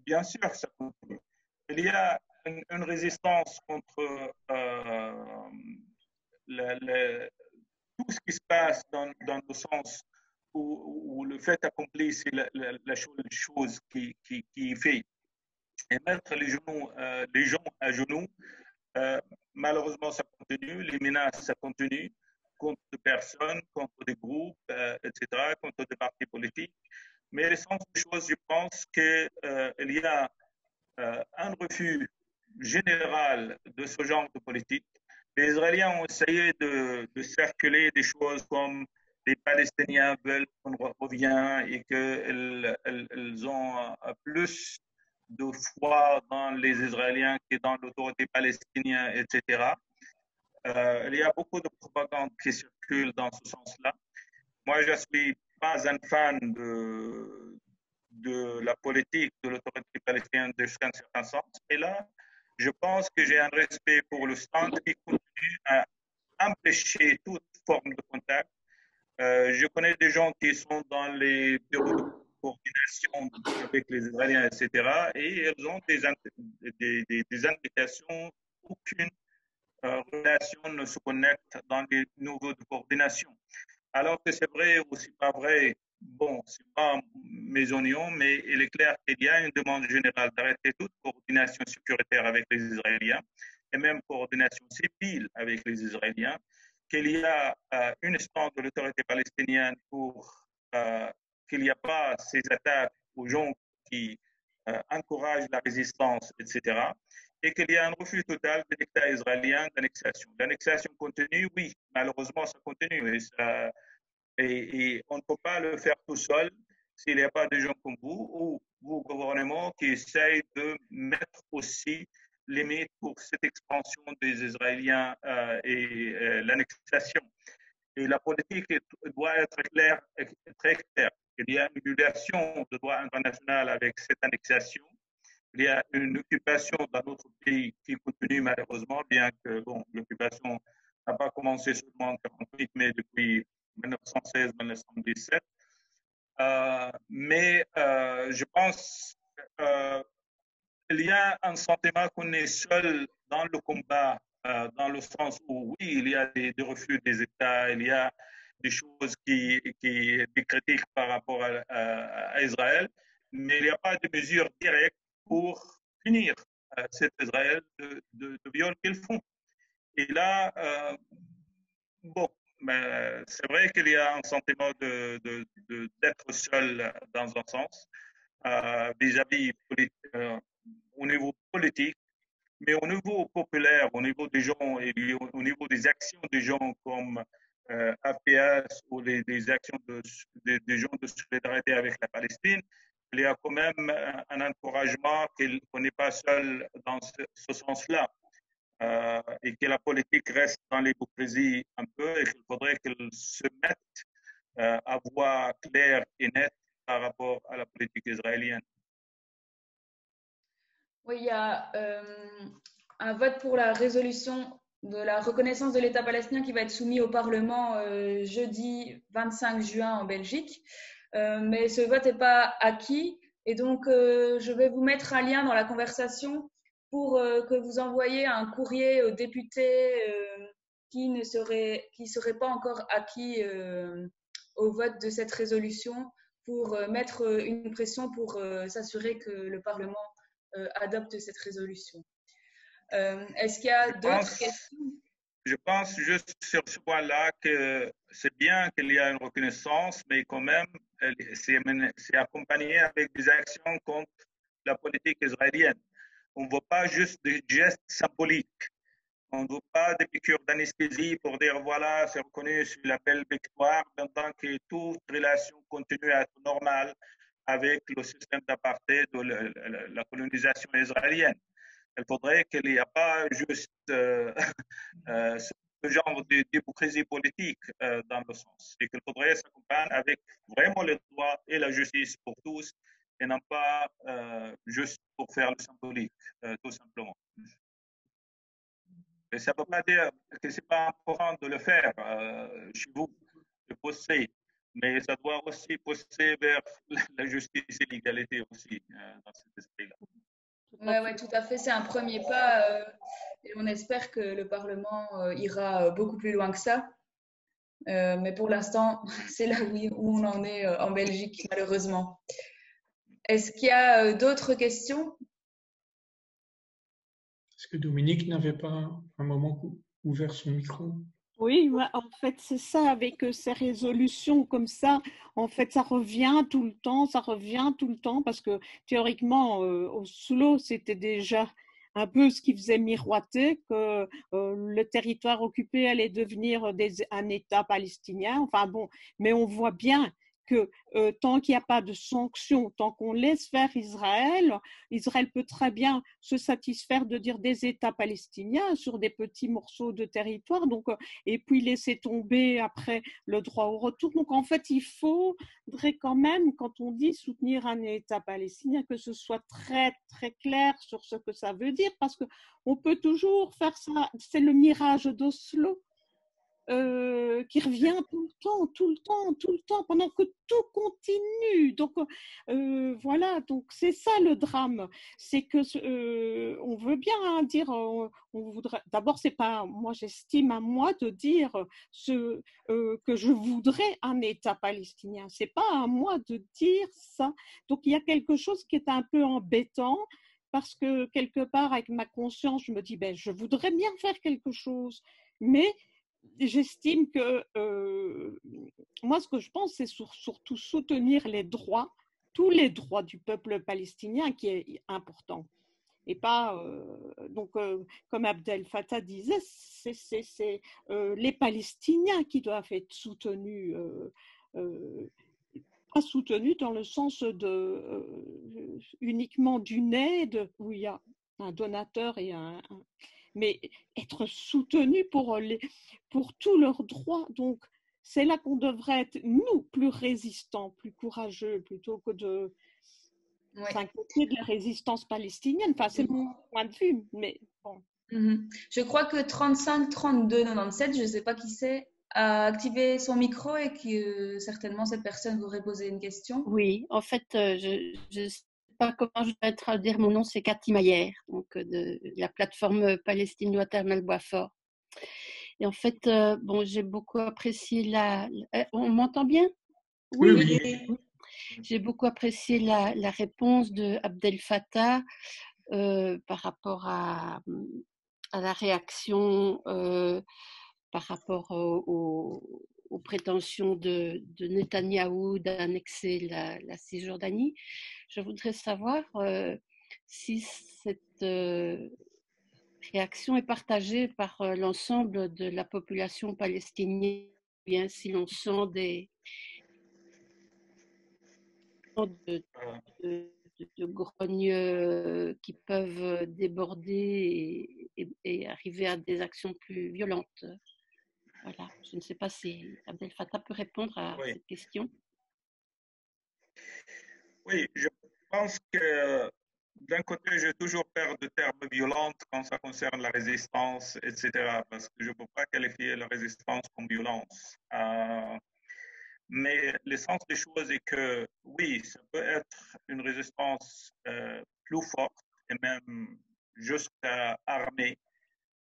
bien sûr, ça continue. Il y a une résistance contre tout ce qui se passe dans le sens où le fait accompli, c'est la chose qui est fait. Et mettre les gens à genoux, malheureusement, ça continue. Les menaces, ça continue contre des personnes, contre des groupes, etc., contre des partis politiques. Mais l'essence des choses, je pense qu'il y a un refus général de ce genre de politique. Les Israéliens ont essayé de circuler des choses comme les Palestiniens veulent qu'on revienne et qu'ils ont plus de foi dans les Israéliens que dans l'autorité palestinienne, etc. Il y a beaucoup de propagande qui circule dans ce sens-là. Moi, je ne suis pas un fan de la politique de l'autorité palestinienne jusqu'à un certain sens. Et là, je pense que j'ai un respect pour le stand qui continue à empêcher toute forme de contact. Je connais des gens qui sont dans les bureaux de coordination avec les Israéliens, etc. Et ils ont des indications, aucune relation ne se connecte dans les niveaux de coordination. Alors que c'est vrai ou c'est pas vrai, bon, c'est pas mes oignons, mais il est clair qu'il y a une demande générale d'arrêter toute coordination sécuritaire avec les Israéliens et même coordination civile avec les Israéliens, qu'il y a une instance de l'autorité palestinienne pour qu'il n'y a pas ces attaques aux gens qui encouragent la résistance, etc. Et qu'il y a un refus total de l'État israélien d'annexation. L'annexation continue, oui, malheureusement, ça continue. Et on ne peut pas le faire tout seul s'il n'y a pas de gens comme vous ou vos gouvernements qui essayent de mettre aussi limite pour cette expansion des Israéliens et l'annexation. Et la politique doit être claire, très claire. Il y a une violation de droit international avec cette annexation. Il y a une occupation dans notre pays qui continue malheureusement, bien que bon, l'occupation n'a pas commencé seulement en 1948, mais depuis 1916-1917. Mais je pense qu'il y a un sentiment qu'on est seul dans le combat, dans le sens où, oui, il y a des refus des États, il y a des choses des critiques par rapport à Israël, mais il n'y a pas de mesures directes pour punir cet Israël de viol qu'ils font. Et là, bon, c'est vrai qu'il y a un sentiment d'être seul dans un sens vis-à-vis au niveau politique, mais au niveau populaire, au niveau des gens et au niveau des actions des gens comme APS ou les actions des gens de solidarité avec la Palestine, il y a quand même un encouragement qu'on n'est pas seul dans ce sens-là. Et que la politique reste dans l'hypocrisie un peu et qu'il faudrait qu'elle se mette à voix claire et nette par rapport à la politique israélienne. Oui, il y a un vote pour la résolution de la reconnaissance de l'État palestinien qui va être soumis au Parlement jeudi 25 juin en Belgique. Mais ce vote n'est pas acquis. Et donc, je vais vous mettre un lien dans la conversation pour que vous envoyiez un courrier aux députés qui ne seraient pas encore acquis au vote de cette résolution pour mettre une pression pour s'assurer que le Parlement adopte cette résolution. Est-ce qu'il y a d'autres questions? je pense juste sur ce point-là que c'est bien qu'il y a une reconnaissance, mais quand même, c'est accompagné avec des actions contre la politique israélienne. On ne veut pas juste des gestes symboliques. On ne veut pas des piqûres d'anesthésie pour dire voilà, c'est reconnu sur la belle victoire, pendant que toute relation continue à être normale avec le système d'apartheid de la colonisation israélienne. Il faudrait qu'il n'y ait pas juste ce genre d'hypocrisie politique dans le sens. Et qu'il faudrait s'accompagner avec vraiment les droits et la justice pour tous et non pas juste pour faire le symbolique, tout simplement. Et ça ne veut pas dire que ce n'est pas important de le faire chez vous, de pousser, mais ça doit aussi pousser vers la justice et l'égalité aussi dans cet esprit-là. Oui, tout à fait. C'est un premier pas et on espère que le Parlement ira beaucoup plus loin que ça. Mais pour l'instant, c'est là où on en est en Belgique, malheureusement. Est-ce qu'il y a d'autres questions? Est-ce que Dominique n'avait pas un moment ouvert son micro? Oui, en fait, c'est ça, avec ces résolutions comme ça, en fait, ça revient tout le temps, parce que théoriquement, Oslo, c'était déjà un peu ce qui faisait miroiter que le territoire occupé allait devenir un État palestinien. Enfin bon, mais on voit bien que tant qu'il n'y a pas de sanctions, tant qu'on laisse faire Israël, Israël peut très bien se satisfaire de dire des États palestiniens sur des petits morceaux de territoire, donc, et puis laisser tomber après le droit au retour. Donc en fait, il faudrait quand même, quand on dit soutenir un État palestinien, que ce soit très très clair sur ce que ça veut dire, parce qu'on peut toujours faire ça, c'est le mirage d'Oslo. Qui revient tout le temps, pendant que tout continue. Donc voilà, donc c'est ça le drame, c'est que on veut bien dire, on voudrait. D'abord, c'est pas moi, j'estime à moi de dire que je voudrais un État palestinien. C'est pas à moi de dire ça. Donc il y a quelque chose qui est un peu embêtant. Parce que quelque part, avec ma conscience, je me dis, ben, je voudrais bien faire quelque chose, mais j'estime que moi, ce que je pense, c'est surtout soutenir les droits, tous les droits du peuple palestinien qui est important. Et pas, donc, comme Abdel Fattah disait, c'est les Palestiniens qui doivent être soutenus, pas soutenus dans le sens de uniquement d'une aide où il y a un donateur et mais être soutenu pour tous leurs droits. Donc, c'est là qu'on devrait être, nous, plus résistants, plus courageux, plutôt que de s'inquiéter de la résistance palestinienne. Enfin, c'est mon point de vue, mais bon. Je crois que 35 32 97, je ne sais pas qui c'est, a activé son micro et que certainement cette personne voudrait poser une question. Oui, en fait, je ne sais pas comment je vais traduire mon nom, c'est Cathy Maillère, donc de la plateforme Palestine Ouattara Boisfort. Et en fait, bon, j'ai beaucoup apprécié on m'entend bien? Oui. J'ai beaucoup apprécié la réponse de Abdel Fattah par rapport à la réaction par rapport aux prétentions de Netanyahou d'annexer la Cisjordanie. Je voudrais savoir si cette réaction est partagée par l'ensemble de la population palestinienne, bien si l'on sent des de grognes qui peuvent déborder et arriver à des actions plus violentes. Voilà, je ne sais pas si Abdel Fattah peut répondre à cette question. Oui, je pense que d'un côté, j'ai toujours peur de termes violents quand ça concerne la résistance, etc., parce que je ne peux pas qualifier la résistance comme violence. Mais l'essence des choses est que, oui, ça peut être une résistance plus forte et même jusqu'à armée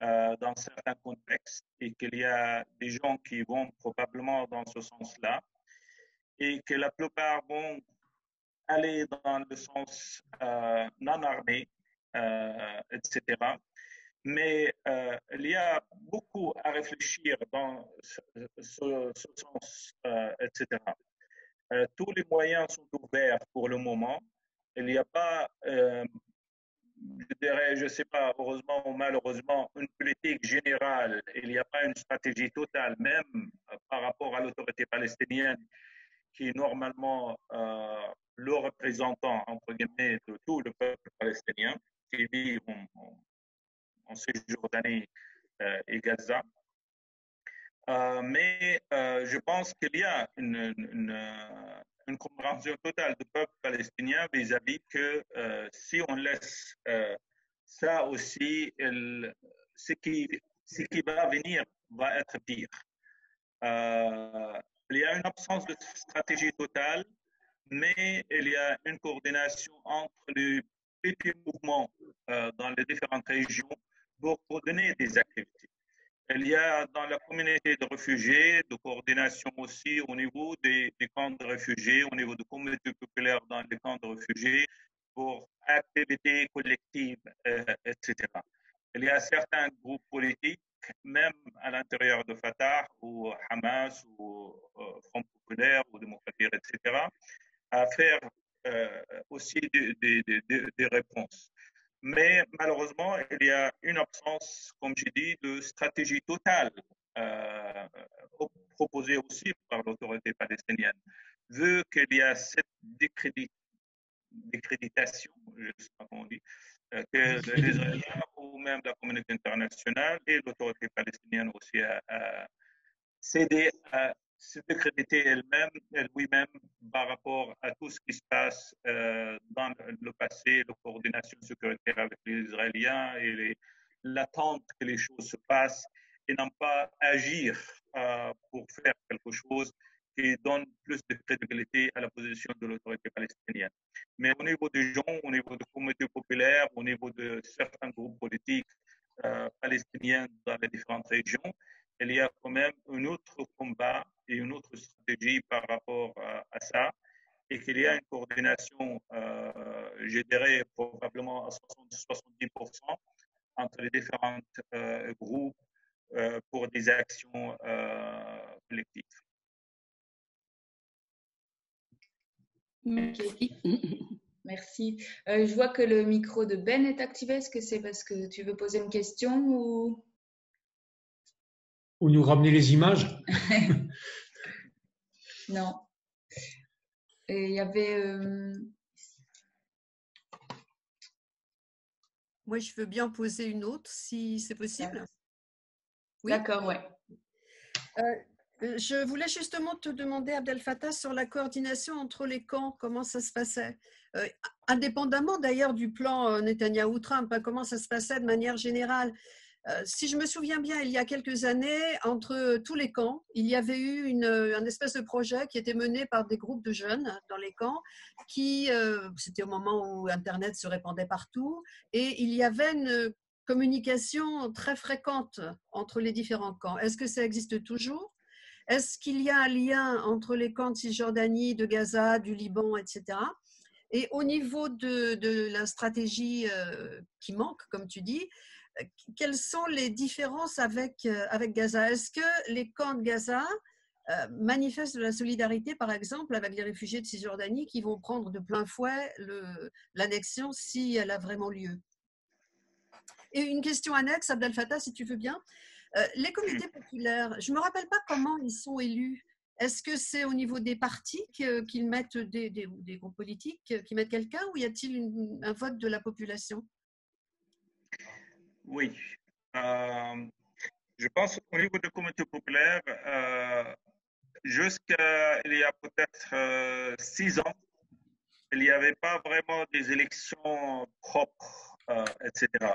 dans certains contextes, et qu'il y a des gens qui vont probablement dans ce sens-là, et que la plupart vont aller dans le sens non armé, etc. Mais il y a beaucoup à réfléchir dans ce sens, etc. Tous les moyens sont ouverts pour le moment. Il n'y a pas, je dirais, je ne sais pas, heureusement ou malheureusement, une politique générale. Il n'y a pas une stratégie totale, même par rapport à l'autorité palestinienne, qui est normalement le représentant, entre guillemets, de tout le peuple palestinien qui vit en Cisjordanie et Gaza. Mais je pense qu'il y a une compréhension totale du peuple palestinien vis-à-vis que si on laisse ça aussi, ce qui va venir va être pire. Il y a une absence de stratégie totale, mais il y a une coordination entre les petits mouvements dans les différentes régions pour coordonner des activités. Il y a dans la communauté de réfugiés de coordination aussi au niveau des camps de réfugiés, au niveau des communautés populaires dans les camps de réfugiés pour activités collectives, etc. Il y a certains groupes politiques, même à l'intérieur de Fatah ou Hamas ou Front populaire ou démocratique, etc., à faire aussi des réponses. Mais malheureusement, il y a une absence, comme j'ai dit, de stratégie totale proposée aussi par l'autorité palestinienne. Vu qu'il y a cette décréditation, je ne sais pas comment on dit, que les Israéliens ou même la communauté internationale et l'autorité palestinienne aussi a cédé à se décréditer elle-même par rapport à tout ce qui se passe dans le passé, la coordination sécuritaire avec les Israéliens et l'attente que les choses se passent et non pas agir pour faire quelque chose qui donne plus de crédibilité à la position de l'autorité palestinienne. Mais au niveau des gens, au niveau des communautés populaires, au niveau de certains groupes politiques palestiniens dans les différentes régions, il y a quand même un autre combat et une autre stratégie par rapport à ça, et qu'il y a une coordination, je dirais probablement à 60-70% entre les différents groupes pour des actions collectives. Merci. Merci. Je vois que le micro de Ben est activé. Est-ce que c'est parce que tu veux poser une question ou nous ramener les images? Non. Et il y avait... Moi, je veux bien poser une autre, si c'est possible. Oui. D'accord, ouais. Je voulais justement te demander, Abdel Fattah, sur la coordination entre les camps, comment ça se passait, indépendamment d'ailleurs du plan Netanyahou-Trump, hein, comment ça se passait de manière générale. Si je me souviens bien, il y a quelques années, entre tous les camps, il y avait eu un espèce de projet qui était mené par des groupes de jeunes dans les camps, c'était au moment où Internet se répandait partout, et il y avait une communication très fréquente entre les différents camps. Est-ce que ça existe toujours ? Est-ce qu'il y a un lien entre les camps de Cisjordanie, de Gaza, du Liban, etc. Et au niveau de la stratégie qui manque, comme tu dis, quelles sont les différences avec Gaza? Est-ce que les camps de Gaza manifestent de la solidarité, par exemple, avec les réfugiés de Cisjordanie qui vont prendre de plein fouet l'annexion si elle a vraiment lieu? Et une question annexe, Abdel Fattah, si tu veux bien. Les comités populaires, je ne me rappelle pas comment ils sont élus. Est-ce que c'est au niveau des partis qu'ils mettent des groupes politiques qui mettent quelqu'un, ou y a-t-il un vote de la population? Oui. Je pense qu'au niveau des comités populaires, jusqu'à il y a peut-être 6 ans, il n'y avait pas vraiment des élections propres, etc.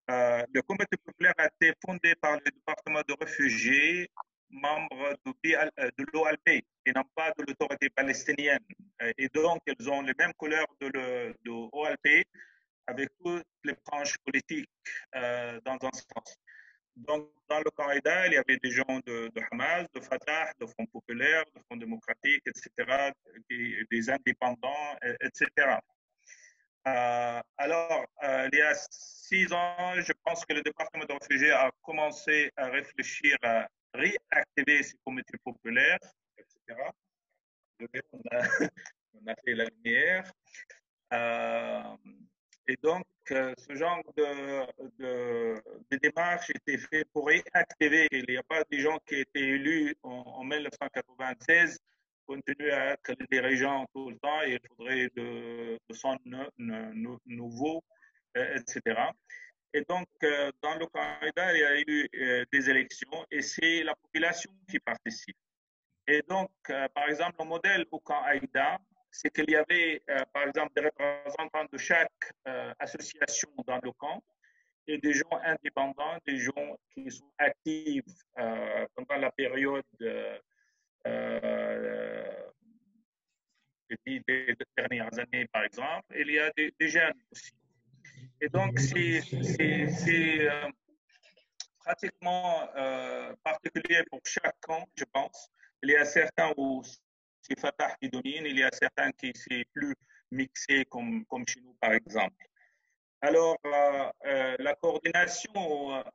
Le comité populaire a été fondé par le département de réfugiés, membre de l'OLP, et non pas de l'autorité palestinienne. Et donc, ils ont les mêmes couleurs de l'OLP avec toutes les branches politiques dans un sens. Donc, dans le Qaïda, il y avait des gens de Hamas, de Fatah, de Front populaire, de Front démocratique, etc., des indépendants, etc. Il y a 6 ans, je pense que le département de réfugiés a commencé à réfléchir à réactiver ces comités populaires, etc. On a fait la lumière. Et donc, ce genre de démarche était fait pour réactiver. Il n'y a pas des gens qui étaient élus en 1996 continuent à être des dirigeants tout le temps et il faudrait de sang nouveau, etc. Et donc, dans le Canada, il y a eu des élections et c'est la population qui participe. Et donc, par exemple, le modèle au camp Aïda, c'est qu'il y avait, par exemple, des représentants de chaque association dans le camp et des gens indépendants, des gens qui sont actifs pendant la période des dernières années, par exemple. Il y a des jeunes aussi. Et donc, c'est pratiquement particulier pour chaque camp, je pense. Il y a certains où c'est Fatah qui domine, il y a certains qui c'est plus mixé comme chez nous, par exemple. Alors, la coordination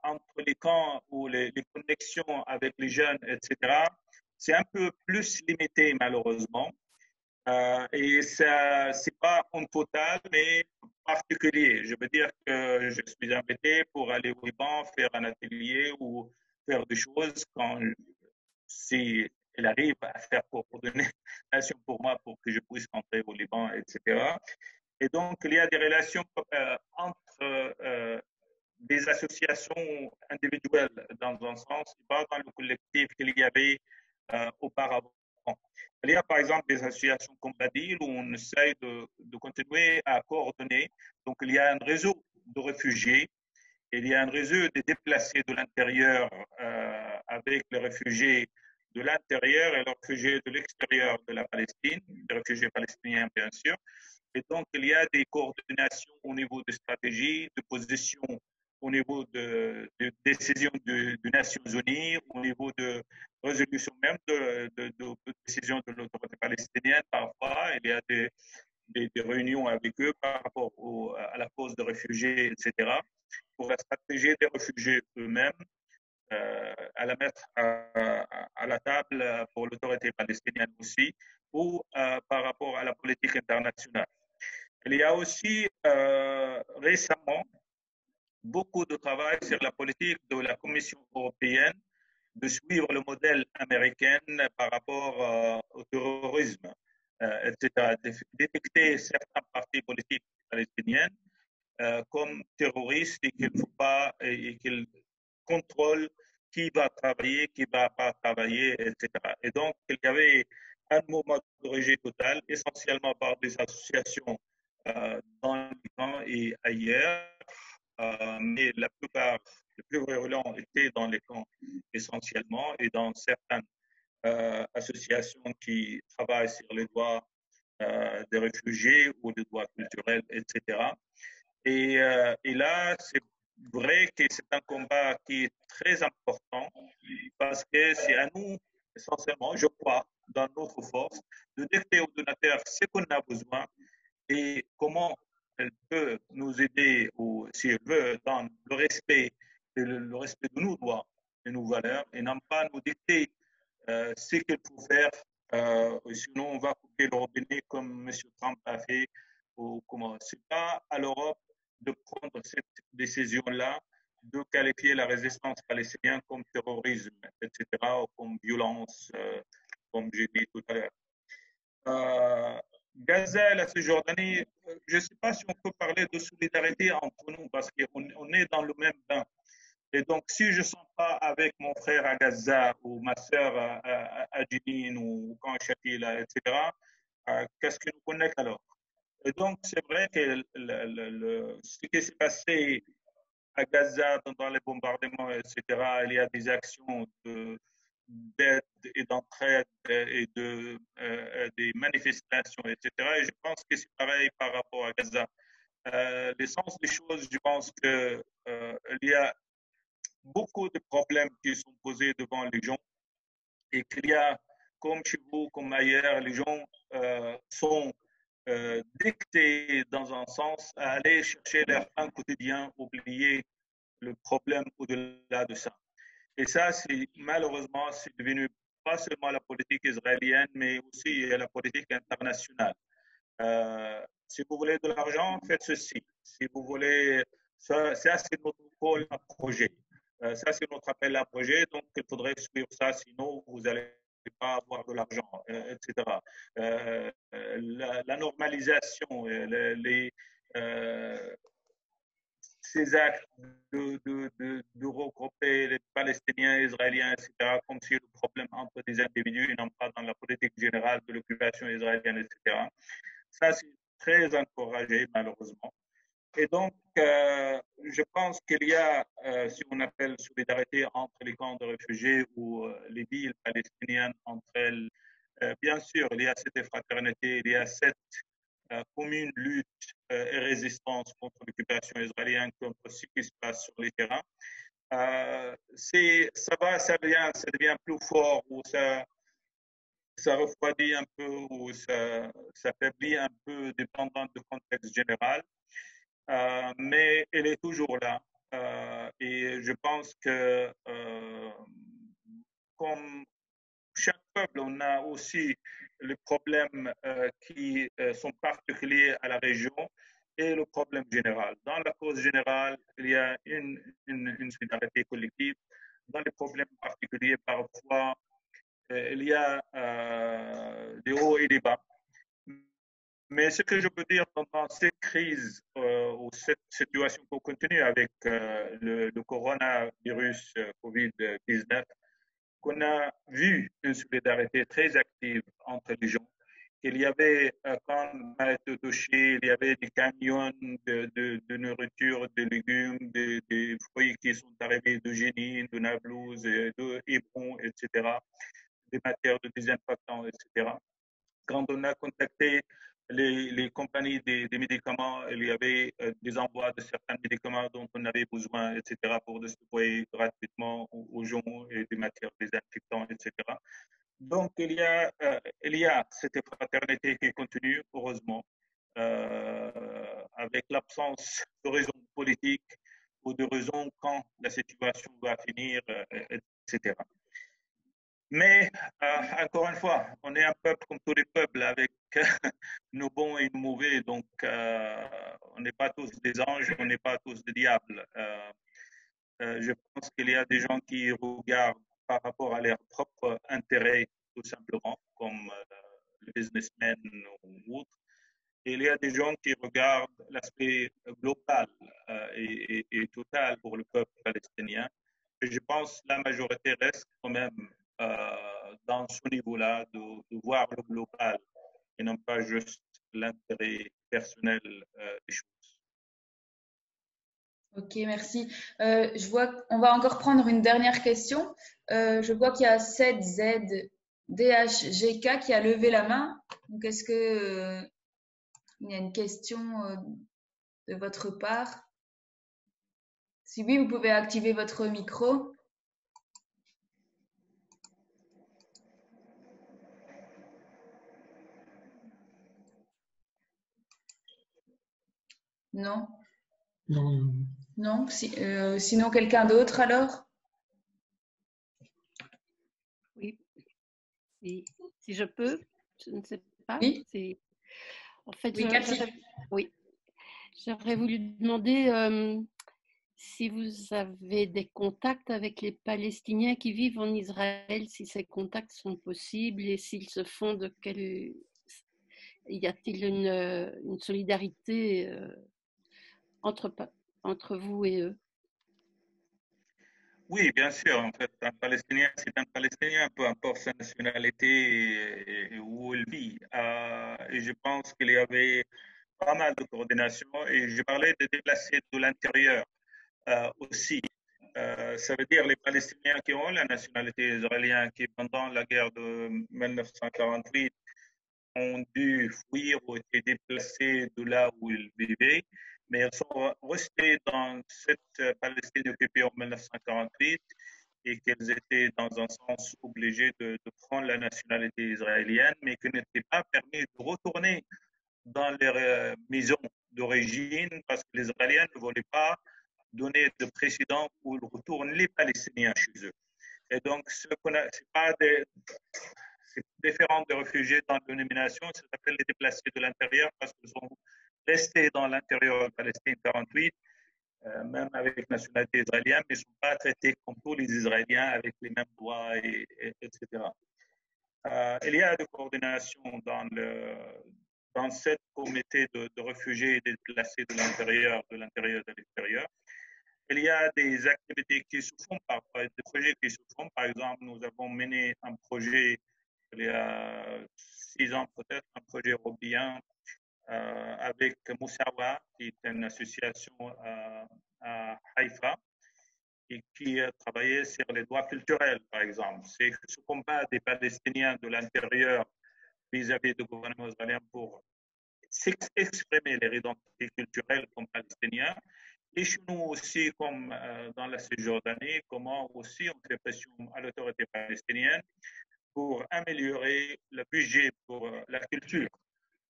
entre les camps ou les connexions avec les jeunes, etc., c'est un peu plus limité, malheureusement. Et ça, c'est pas en total, mais particulier. Je veux dire que je suis invité pour aller au Liban, faire un atelier ou faire des choses quand si elle arrive à faire coordination pour moi pour que je puisse rentrer au Liban, etc. Et donc, il y a des relations entre des associations individuelles dans un sens, pas dans le collectif qu'il y avait auparavant. Il y a par exemple des associations comme Badil où on essaye de continuer à coordonner. Donc, il y a un réseau de réfugiés, il y a un réseau de déplacés de l'intérieur avec les réfugiés de l'intérieur et les réfugiés de l'extérieur de la Palestine, les réfugiés palestiniens bien sûr. Et donc, il y a des coordinations au niveau de stratégie, de position, au niveau de décision des Nations Unies, au niveau de résolution même de décision de l'autorité palestinienne. Parfois, il y a des réunions avec eux par rapport à la cause des réfugiés, etc. Pour la stratégie des réfugiés eux-mêmes, à la mettre à la table pour l'autorité palestinienne aussi, ou par rapport à la politique internationale. Il y a aussi récemment beaucoup de travail sur la politique de la Commission européenne de suivre le modèle américain par rapport au terrorisme, etc. Détecter certains partis politiques palestiniens comme terroristes et qu'il ne faut pas et qu'ils contrôlent qui va travailler, qui ne va pas travailler, etc. Et donc, il y avait un mouvement de rejet total, essentiellement par des associations dans l'Iran et ailleurs, mais la plupart, les plus virulents étaient dans les camps essentiellement et dans certaines associations qui travaillent sur les droits des réfugiés ou les droits culturels, etc. Et là, c'est vrai que c'est un combat qui est très important parce que c'est à nous, essentiellement, je crois, dans notre force, de dicter aux donateurs ce qu'on a besoin et comment elle peut nous aider, ou si elle veut, dans le respect de nos droits et nos valeurs, et non pas nous dicter ce qu'il faut faire. Sinon, on va couper le robinet comme M. Trump a fait. Ou comment. C'est pas à l'Europe de prendre cette décision-là, de qualifier la résistance palestinienne comme terrorisme, etc., ou comme violence, comme j'ai dit tout à l'heure. Gaza et la Cisjordanie, je ne sais pas si on peut parler de solidarité entre nous parce qu'on est dans le même bain. Et donc, si je ne sens pas avec mon frère à Gaza ou ma sœur à Jenin ou quand Shatila, etc., qu'est-ce qui nous connecte alors? Et donc, c'est vrai que ce qui s'est passé à Gaza dans les bombardements, etc., il y a des actions d'aide et d'entraide et des manifestations, etc. Et je pense que c'est pareil par rapport à Gaza. L'essence des choses, je pense qu'il y a beaucoup de problèmes qui sont posés devant les gens et qu'il y a, comme chez vous, comme ailleurs, les gens sont dicter dans un sens à aller chercher leur pain quotidien, oublier le problème au-delà de ça. Et ça, malheureusement, c'est devenu pas seulement la politique israélienne, mais aussi la politique internationale. Si vous voulez de l'argent, faites ceci. Si vous voulez, ça c'est notre call à projet. Ça, c'est notre appel à projet. Donc, il faudrait suivre ça, sinon vous n'allez pas avoir de l'argent, etc. La normalisation, ces actes de regrouper les Palestiniens, Israéliens, etc., comme si le problème entre des individus et non pas dans la politique générale de l'occupation israélienne, etc. Ça, c'est très encouragé, malheureusement. Et donc, je pense qu'il y a ce qu'on appelle solidarité entre les camps de réfugiés ou les villes palestiniennes entre elles. Bien sûr, il y a cette fraternité, il y a cette commune lutte et résistance contre l'occupation israélienne, contre ce qui se passe sur les terrains. Ça devient plus fort, ou ça refroidit un peu, ou ça affaiblit un peu, dépendant du contexte général. Mais elle est toujours là. Et je pense que comme chaque peuple, on a aussi les problèmes qui sont particuliers à la région et le problème général. Dans la cause générale, il y a une solidarité collective. Dans les problèmes particuliers, parfois, il y a des hauts et des bas. Mais ce que je peux dire pendant cette crise ou cette situation qu'on continue avec le coronavirus COVID-19, qu'on a vu une solidarité très active entre les gens. Il y avait, quand on a été touché, il y avait des camions de nourriture, de légumes, des fruits qui sont arrivés de Génine, de Naplouse, de Hébron, etc., des matières de désinfectants, etc. Quand on a contacté les compagnies des médicaments, il y avait des envois de certains médicaments dont on avait besoin, etc., pour distribuer gratuitement aux gens et des matières désinfectantes, etc. Donc, il y a cette fraternité qui continue, heureusement, avec l'absence de raisons politiques ou de raisons quand la situation va finir, etc. Mais, encore une fois, on est un peuple comme tous les peuples, avec nos bons et nos mauvais. Donc, on n'est pas tous des anges, on n'est pas tous des diables. Je pense qu'il y a des gens qui regardent par rapport à leurs propres intérêts, tout simplement, comme les businessmen ou autres. Et il y a des gens qui regardent l'aspect global et total pour le peuple palestinien. Et je pense que la majorité reste quand même dans ce niveau-là de voir le global et non pas juste l'intérêt personnel des choses. Ok, merci. Je vois qu'on va encore prendre une dernière question. Je vois qu'il y a 7ZDHGK qui a levé la main. Donc, est-ce que il y a une question de votre part? Si oui, vous pouvez activer votre micro. Non? Non. Non? Sinon, quelqu'un d'autre alors? Oui. Si je peux, je ne sais pas. Oui. En fait, Oui, Cathy. J'aurais voulu demander si vous avez des contacts avec les Palestiniens qui vivent en Israël, si ces contacts sont possibles et s'ils se font y a-t-il une solidarité entre vous et eux? Oui, bien sûr. En fait, un Palestinien, c'est un Palestinien, peu importe sa nationalité et où il vit. Et je pense qu'il y avait pas mal de coordination. Et je parlais de déplacer de l'intérieur aussi. Ça veut dire les Palestiniens qui ont la nationalité israélienne, qui pendant la guerre de 1948 ont dû fuir ou été déplacés de là où ils vivaient, mais ils sont restés dans cette Palestine occupée en 1948 et qu'ils étaient dans un sens obligés de prendre la nationalité israélienne, mais qu'ils n'étaient pas permis de retourner dans leur maison d'origine parce que les Israéliens ne voulaient pas donner de précédent pour retourner les Palestiniens chez eux. Et donc, c'est pas c'est différent des réfugiés dans la dénomination, ça s'appelle les déplacés de l'intérieur parce qu'ils sont restés dans l'intérieur de Palestine 48, même avec nationalité israélienne, mais ils ne sont pas traités comme tous les Israéliens avec les mêmes droits, etc. Il y a des coordinations dans cette comité de réfugiés et des déplacés de l'intérieur, de l'extérieur. Il y a des activités qui se font, des projets qui se font. Par exemple, nous avons mené un projet il y a 6 ans peut-être, un projet européen avec Moussawa, qui est une association à Haïfa et qui a travaillé sur les droits culturels, par exemple. C'est ce combat des Palestiniens de l'intérieur vis-à-vis du gouvernement israélien pour exprimer leur identité culturelle comme Palestiniens. Et chez nous aussi, comme dans la Cisjordanie, comment aussi on fait pression à l'autorité palestinienne pour améliorer le budget pour la culture.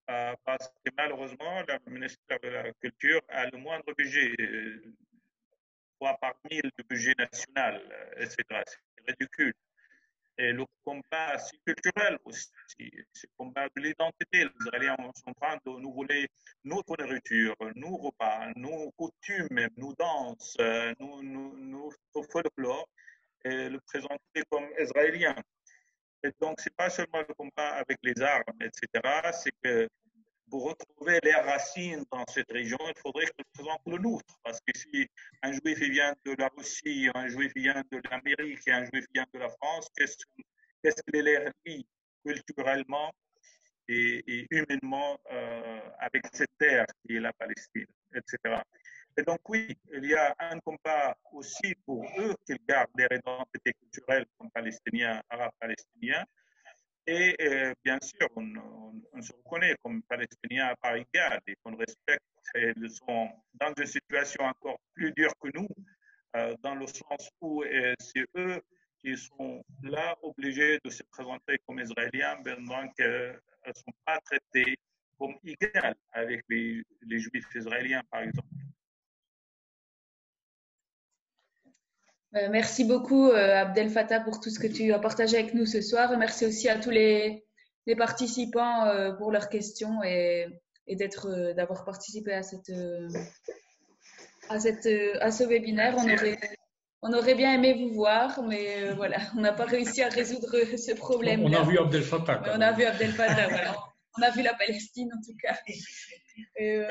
Parce que malheureusement, le ministère de la Culture a le moindre budget, 3 par 1000 du budget national, etc. C'est ridicule. Et le combat culturel aussi, c'est le combat de l'identité. Les Israéliens sont en train de nous voler notre nourriture, nos repas, nos coutumes, nos danses, notre folklore, et le présenter comme israélien. Et donc, ce n'est pas seulement le combat avec les armes, etc. C'est que pour retrouver les racines dans cette région, il faudrait que je présente le nôtre. Parce que si un juif vient de la Russie, un juif vient de l'Amérique et un juif vient de la France, qu'est-ce qu'il les relie culturellement et humainement avec cette terre qui est la Palestine, etc. Et donc oui, il y a un combat aussi pour eux qu'ils gardent leur identité culturelle comme Palestiniens, Arabes palestiniens. Et bien sûr, on se reconnaît comme Palestiniens à part égale et qu'on respecte. Ils sont dans une situation encore plus dure que nous, dans le sens où c'est eux qui sont là obligés de se présenter comme Israéliens, pendant qu'elles ne sont pas traitées comme égales avec les Juifs israéliens, par exemple. Merci beaucoup, Abdel Fattah, pour tout ce que tu as partagé avec nous ce soir. Et merci aussi à tous les participants pour leurs questions et d'avoir participé à ce webinaire. On aurait bien aimé vous voir, mais voilà, on n'a pas réussi à résoudre ce problème. On a vu Abdel Fattah. On a vu Abdel Fattah, voilà. On a vu la Palestine, en tout cas.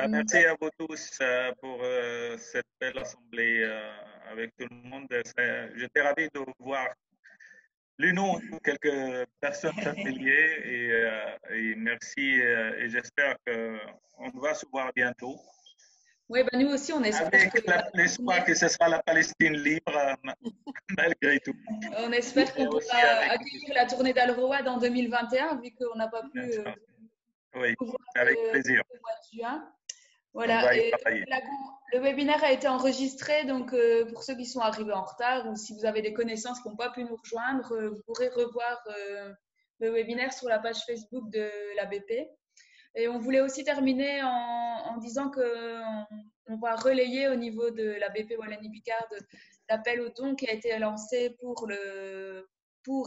Merci à vous tous pour cette belle assemblée avec tout le monde. J'étais ravi de voir les noms de quelques personnes familières et merci et j'espère qu'on va se voir bientôt. Oui, ben nous aussi, on espère. Avec l'espoir que ce sera la Palestine libre, malgré tout. On espère qu'on pourra accueillir la tournée d'Al-Road en 2021, vu qu'on n'a pas pu. Oui, avec plaisir. Le mois de juin. Voilà. Et le webinaire a été enregistré, donc pour ceux qui sont arrivés en retard ou si vous avez des connaissances qui n'ont pas pu nous rejoindre, vous pourrez revoir le webinaire sur la page Facebook de l'ABP. Et on voulait aussi terminer en disant qu'on va relayer au niveau de l'ABP Wallonie-Picard l'appel aux dons qui a été lancé pour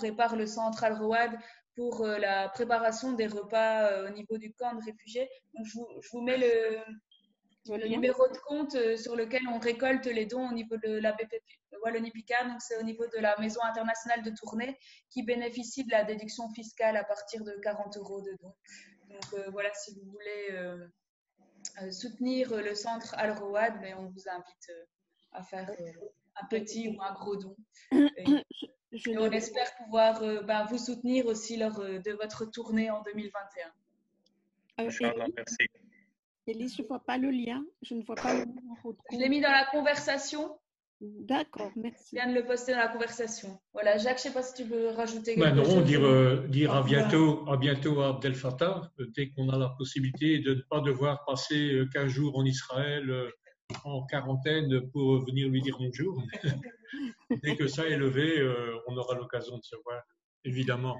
et par le centre Al-Road pour la préparation des repas au niveau du camp de réfugiés. Donc, je vous mets le numéro de compte sur lequel on récolte les dons au niveau de l'ABP Wallonie-Picard. Donc, c'est au niveau de la Maison internationale de Tournai qui bénéficie de la déduction fiscale à partir de 40 € de dons. Donc, voilà, si vous voulez soutenir le centre Al-Road, mais on vous invite à faire un petit ou un gros don. Et on espère pouvoir vous soutenir aussi lors de votre tournée en 2021. Inch'Allah, merci. Élise, je ne vois pas le lien. Je ne vois pas le numéro de compte. Je l'ai mis dans la conversation. D'accord, merci. Je viens de le poster dans la conversation. Voilà, Jacques, je ne sais pas si tu veux rajouter quelque chose. Non, dire à bientôt à Abdel Fattah, dès qu'on a la possibilité de ne pas devoir passer 15 jours en Israël en quarantaine pour venir lui dire bonjour. Dès que ça est levé, on aura l'occasion de se voir, évidemment.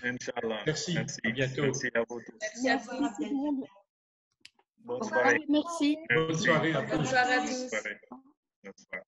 Inch'Allah. Merci. Merci. À bientôt. Merci à vous tous. Merci à vous. Merci tout le monde. Bonne Au soirée. revoir, merci. Bonne soirée à Bonne tous. soirée à Bonne tous. soirée. Bonne soirée.